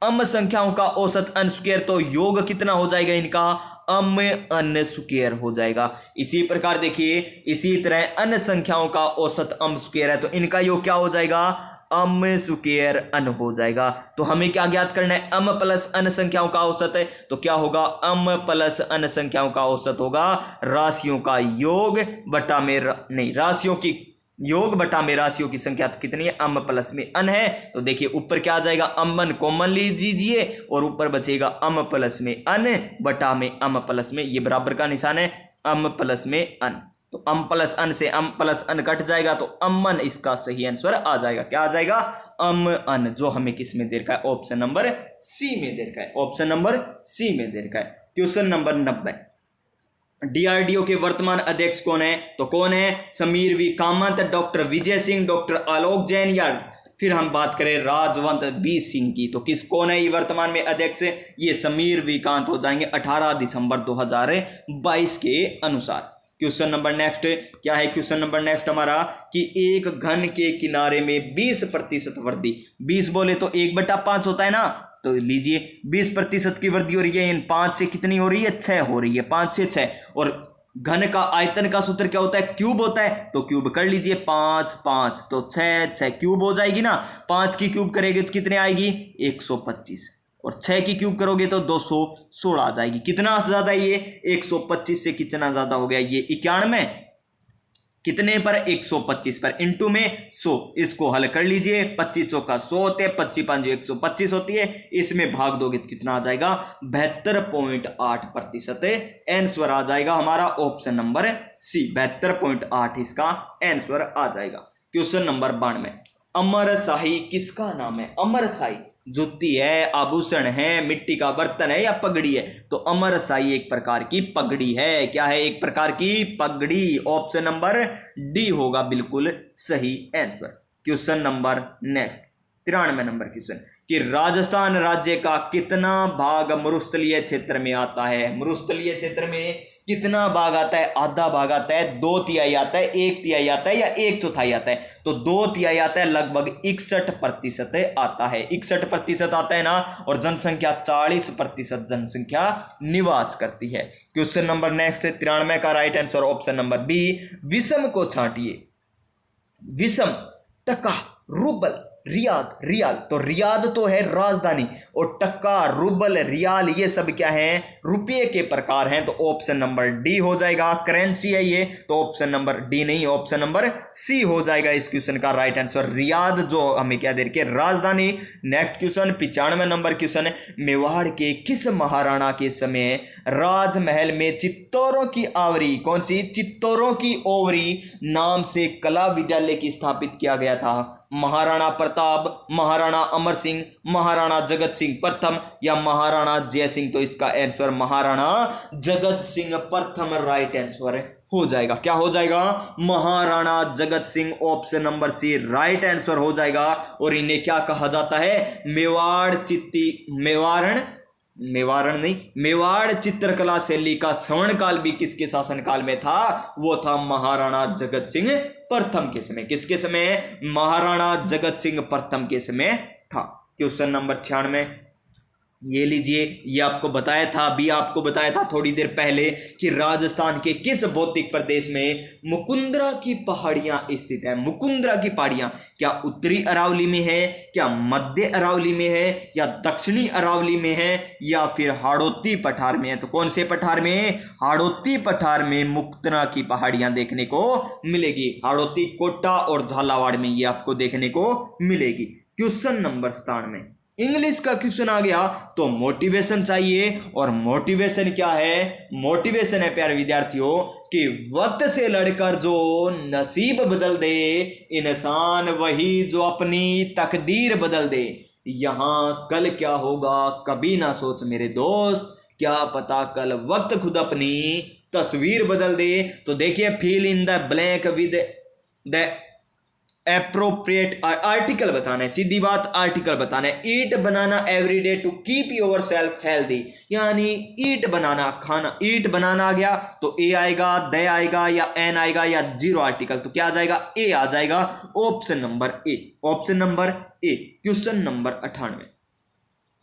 अम संख्याओं का औसत n स्क्वायर, तो योग कितना हो जाएगा इनका, अम n स्क्वायर हो जाएगा। इसी प्रकार देखिए, इसी तरह अन्य संख्याओं का औसत अम स्क्वायर है, तो इनका योग क्या हो जाएगा, अम स्क्वायर n हो जाएगा। तो हमें क्या ज्ञात करना है, अम प्लस n संख्याओं का औसत है, तो क्या होगा, अम प्लस n संख्याओं का औसत होगा राशियों का योग बटा में नहीं, राशियों की योग बटा में राशियों की संख्या कितनी है, अम प्लस में n है। तो देखिए ऊपर क्या आ जाएगा, अमन कॉमन लीजिए और ऊपर बचेगा अम प्लस में n बटा में अम प्लस में, ये बराबर का निशान है, अम प्लस में n। तो अम प्लस अन से अम प्लस अन कट जाएगा, तो अमन इसका सही आंसर आ जाएगा। क्या आ जाएगा, अम अन, जो हमें किस में दे रखा है, ऑप्शन नंबर सी में दे रखा है, ऑप्शन नंबर सी में दे रखा है। क्वेश्चन नंबर 90, डीआरडीओ के वर्तमान अध्यक्ष कौन है, तो कौन है, Sameer V Kamath, doctor Vijay Singh, doctor Alok Jain, या फिर हम बात करें राजवंत बी सिंह की, तो किस कौन है ये वर्तमान में अध्यक्ष, ये समीर विकांत हो जाएंगे 18 दिसंबर 2022 के अनुसार। क्वेश्चन नंबर नेक्स्ट क्या है, क्वेश्चन नंबर नेक्स्ट हमारा कि एक घन के किनारे में 20% वृद्धि, 20 बोले तो 1/5 होता है ना, तो लीजिए 20% की वृद्धि हो रही है, इन 5 से कितनी हो रही है, 6 हो रही है, 5 से 6, और घन का आयतन का सूत्र क्या होता है, क्यूब होता है, तो क्यूब कर लीजिए, 5 5 तो 6 6 क्यूब हो जाएगी ना, 5 की क्यूब करेंगे तो कितने आएगी, 125, और 6 की क्यूब करोगे तो 216 आ जाएगी। कितना ज्यादा है ये, 125 से कितना ज्यादा हो गया, ये 91, कितने पर, 125 पर, इंटू में 100, इसको हल कर लीजिए, 25 चौका 100 होते हैं, 25 5 125 होती है, इसमें भाग दोगे तो कितना आ जाएगा, 72.8% आंसर आ जाएगा हमारा, ऑप्शन नंबर सी, 72.8 इसका आंसर आ जाएगा। क्वेश्चन नंबर 92, अमर शाही किसका नाम है, अमर शाही जुत्ती है, आभूषण है, मिट्टी का बर्तन है या पगड़ी है? तो अमर शाही एक प्रकार की पगड़ी है। क्या है? एक प्रकार की पगड़ी। ऑप्शन नंबर डी होगा बिल्कुल सही answer. Question number next 93 number question कि राजस्थान राज्य का कितना भाग मरुस्थलीय क्षेत्र में आता है? मरुस्थलीय क्षेत्र में कितना भाग आता है? आधा भाग आता है, 2/3 आता है, 1/3 आता है या 1/4 आता है? तो 2/3 आता है, लगभग 61% आता है। 61% आता है ना। और जनसंख्या 40% जनसंख्या निवास करती है। क्वेश्चन नंबर नेक्स्ट 93 का right answer option number B. विषम को छांटिए। विषम, टका, रूबल, रियाद, रियाल। तो रियाद तो है राजधानी और टक्का, रूबल, रियाल ये सब क्या है? रुपये के प्रकार हैं। तो ऑप्शन नंबर डी हो जाएगा। करेंसी है ये। तो ऑप्शन नंबर डी नहीं, ऑप्शन नंबर सी हो जाएगा इस क्वेश्चन का राइट आंसर। रियाद जो हमें क्या दे रही है? राजधानी। Next question 95 number question. Mewar के किस महाराणा के समय राजमहल में चित्तौरों की आवरी, कौन सी? चित्तौरों की ओवरी नाम से कला विद्यालय की स्थापित किया गया था? महाराणा प्रताप, महाराणा अमर सिंह, महाराणा जगत सिंह प्रथम या महाराणा जय सिंह? तो इसका आंसर महाराणा जगत सिंह प्रथम राइट आंसर हो जाएगा। क्या हो जाएगा? Maharana Jagat Singh, option number C right answer हो जाएगा। और इन्हें क्या कहा जाता है? मेवाड़ चित्रकला शैली का स्वर्णकाल भी किसके शासनकाल में था? वो था महाराणा जगत सिंह प्रथम के समय। किसके समय? महाराणा जगत सिंह प्रथम के समय था। क्वेश्चन नंबर 96 ये लीजिए। ये आपको बताया था, अभी आपको बताया था थोड़ी देर पहले कि राजस्थान के किस भौतिक प्रदेश में मुकुंदरा की पहाड़ियां स्थित है? मुकुंदरा की पहाड़ियां क्या उत्तरी अरावली में है, क्या मध्य अरावली में है, या दक्षिणी अरावली में है, या फिर हाड़ौती पठार में है? तो कौन से पठार में? हाड़ौती पठार में मुकुंदरा की पहाड़ियां देखने को मिलेगी। हाड़ौती, कोटा और झालावाड़ में ये आपको देखने को मिलेगी। क्वेश्चन नंबर 97 इंग्लिश का क्वेश्चन आ गया। तो मोटिवेशन चाहिए। और मोटिवेशन क्या है? मोटिवेशन है प्यारे विद्यार्थियों कि वक्त से लड़कर जो नसीब बदल दे, इंसान वही जो अपनी तकदीर बदल दे। यहां कल क्या होगा कभी ना सोच मेरे दोस्त, क्या पता कल वक्त खुद अपनी तस्वीर बदल दे। तो देखिए, fill in the blank with the appropriate article बताना है। सीधी बात, आर्टिकल बताना है। Eat banana every day to keep yourself healthy, यानी ईट बनाना, खाना। ईट बनाना आ गया तो ए आएगा, दे आएगा, या एन आएगा, या जीरो आर्टिकल। तो क्या आ जाएगा? ए आ जाएगा। ऑप्शन नंबर ए, ऑप्शन नंबर ए। क्वेश्चन नंबर 98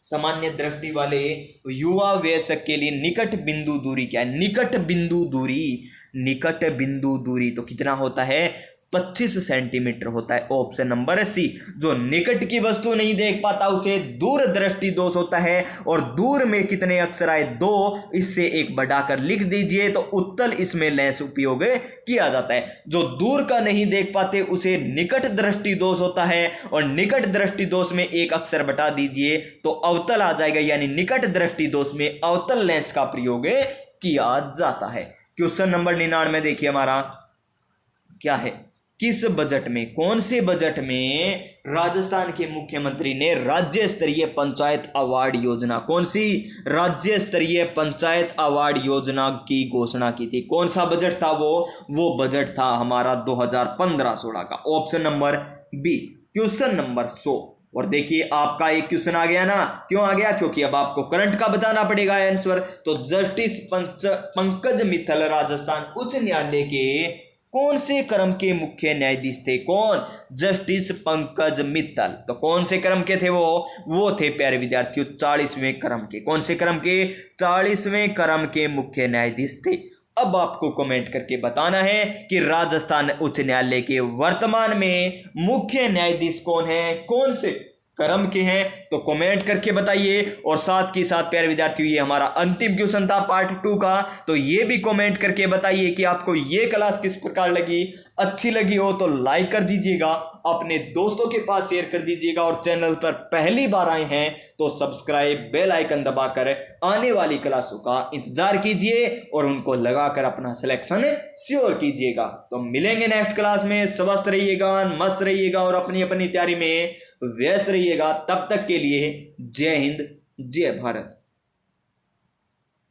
सामान्य दृष्टि वाले युवा वयस्क के लिए निकट बिंदु दूरी क्या है? निकट बिंदु दूरी, निकट बिंदु दूरी तो कितना होता है? 25 सेंटीमीटर होता है। Option number C. जो निकट की वस्तु नहीं देख पाता उसे दूर दृष्टि दोष होता है। और दूर में कितने अक्षर आए? 2, इससे एक बढ़ाकर लिख दीजिए तो उत्तल इसमें लेंस उपयोग किया जाता है। जो दूर का नहीं देख पाते उसे निकट दृष्टि दोष होता है। और निकट दृष्टि दोष में एक अक्षर बटा दीजिए तो अवतल आ जाएगा, यानी निकट दृष्टि दोष में अवतल लेंस का प्रयोग किया जाता है। क्वेश्चन नंबर 99 देखिए हमारा क्या है? किस बजट में, कौन से बजट में राजस्थान के मुख्यमंत्री ने राज्य स्तरीय पंचायत अवार्ड योजना, कौन सी राज्य स्तरीय पंचायत अवार्ड योजना की घोषणा की थी? कौन सा बजट था वो बजट था हमारा 2015-16 का। Option number B. Question number 100 और देखिए आपका एक क्वेश्चन आ गया ना। क्यों आ गया? क्योंकि अब आपको करंट का बताना पड़ेगा आंसर। तो जस्टिस पंकज मित्तल राजस्थान उच्च न्यायालय के कौन से क्रम के मुख्य न्यायाधीश थे? कौन? जस्टिस पंकज मित्तल। तो कौन से क्रम के थे वो थे प्यारे विद्यार्थियों 40वें क्रम के। कौन से क्रम के? 40वें क्रम के मुख्य न्यायाधीश थे। अब आपको कमेंट करके बताना है कि राजस्थान उच्च न्यायालय के वर्तमान में मुख्य न्यायाधीश कौन है, कौन से क्रम के हैं। तो कमेंट करके बताइए। और साथ ही साथ प्यारे विद्यार्थियों ये हमारा अंतिम क्वेश्चन था पार्ट 2 का। तो ये भी कमेंट करके बताइए कि आपको ये क्लास किस प्रकार लगी। अच्छी लगी हो तो लाइक कर दीजिएगा, अपने दोस्तों के पास शेयर कर दीजिएगा, और चैनल पर पहली बार आए हैं तो सब्सक्राइब बेल आइकन दबाकर आने वाली क्लासों का इंतजार कीजिए और उनको लगाकर अपना सिलेक्शन श्योर कीजिएगा। तो मिलेंगे नेक्स्ट क्लास में। स्वस्थ रहिएगा, मस्त रहिएगा और अपनी अपनी तैयारी में व्यस्त रहिएगा। तब तक के लिए जय हिंद, जय भारत।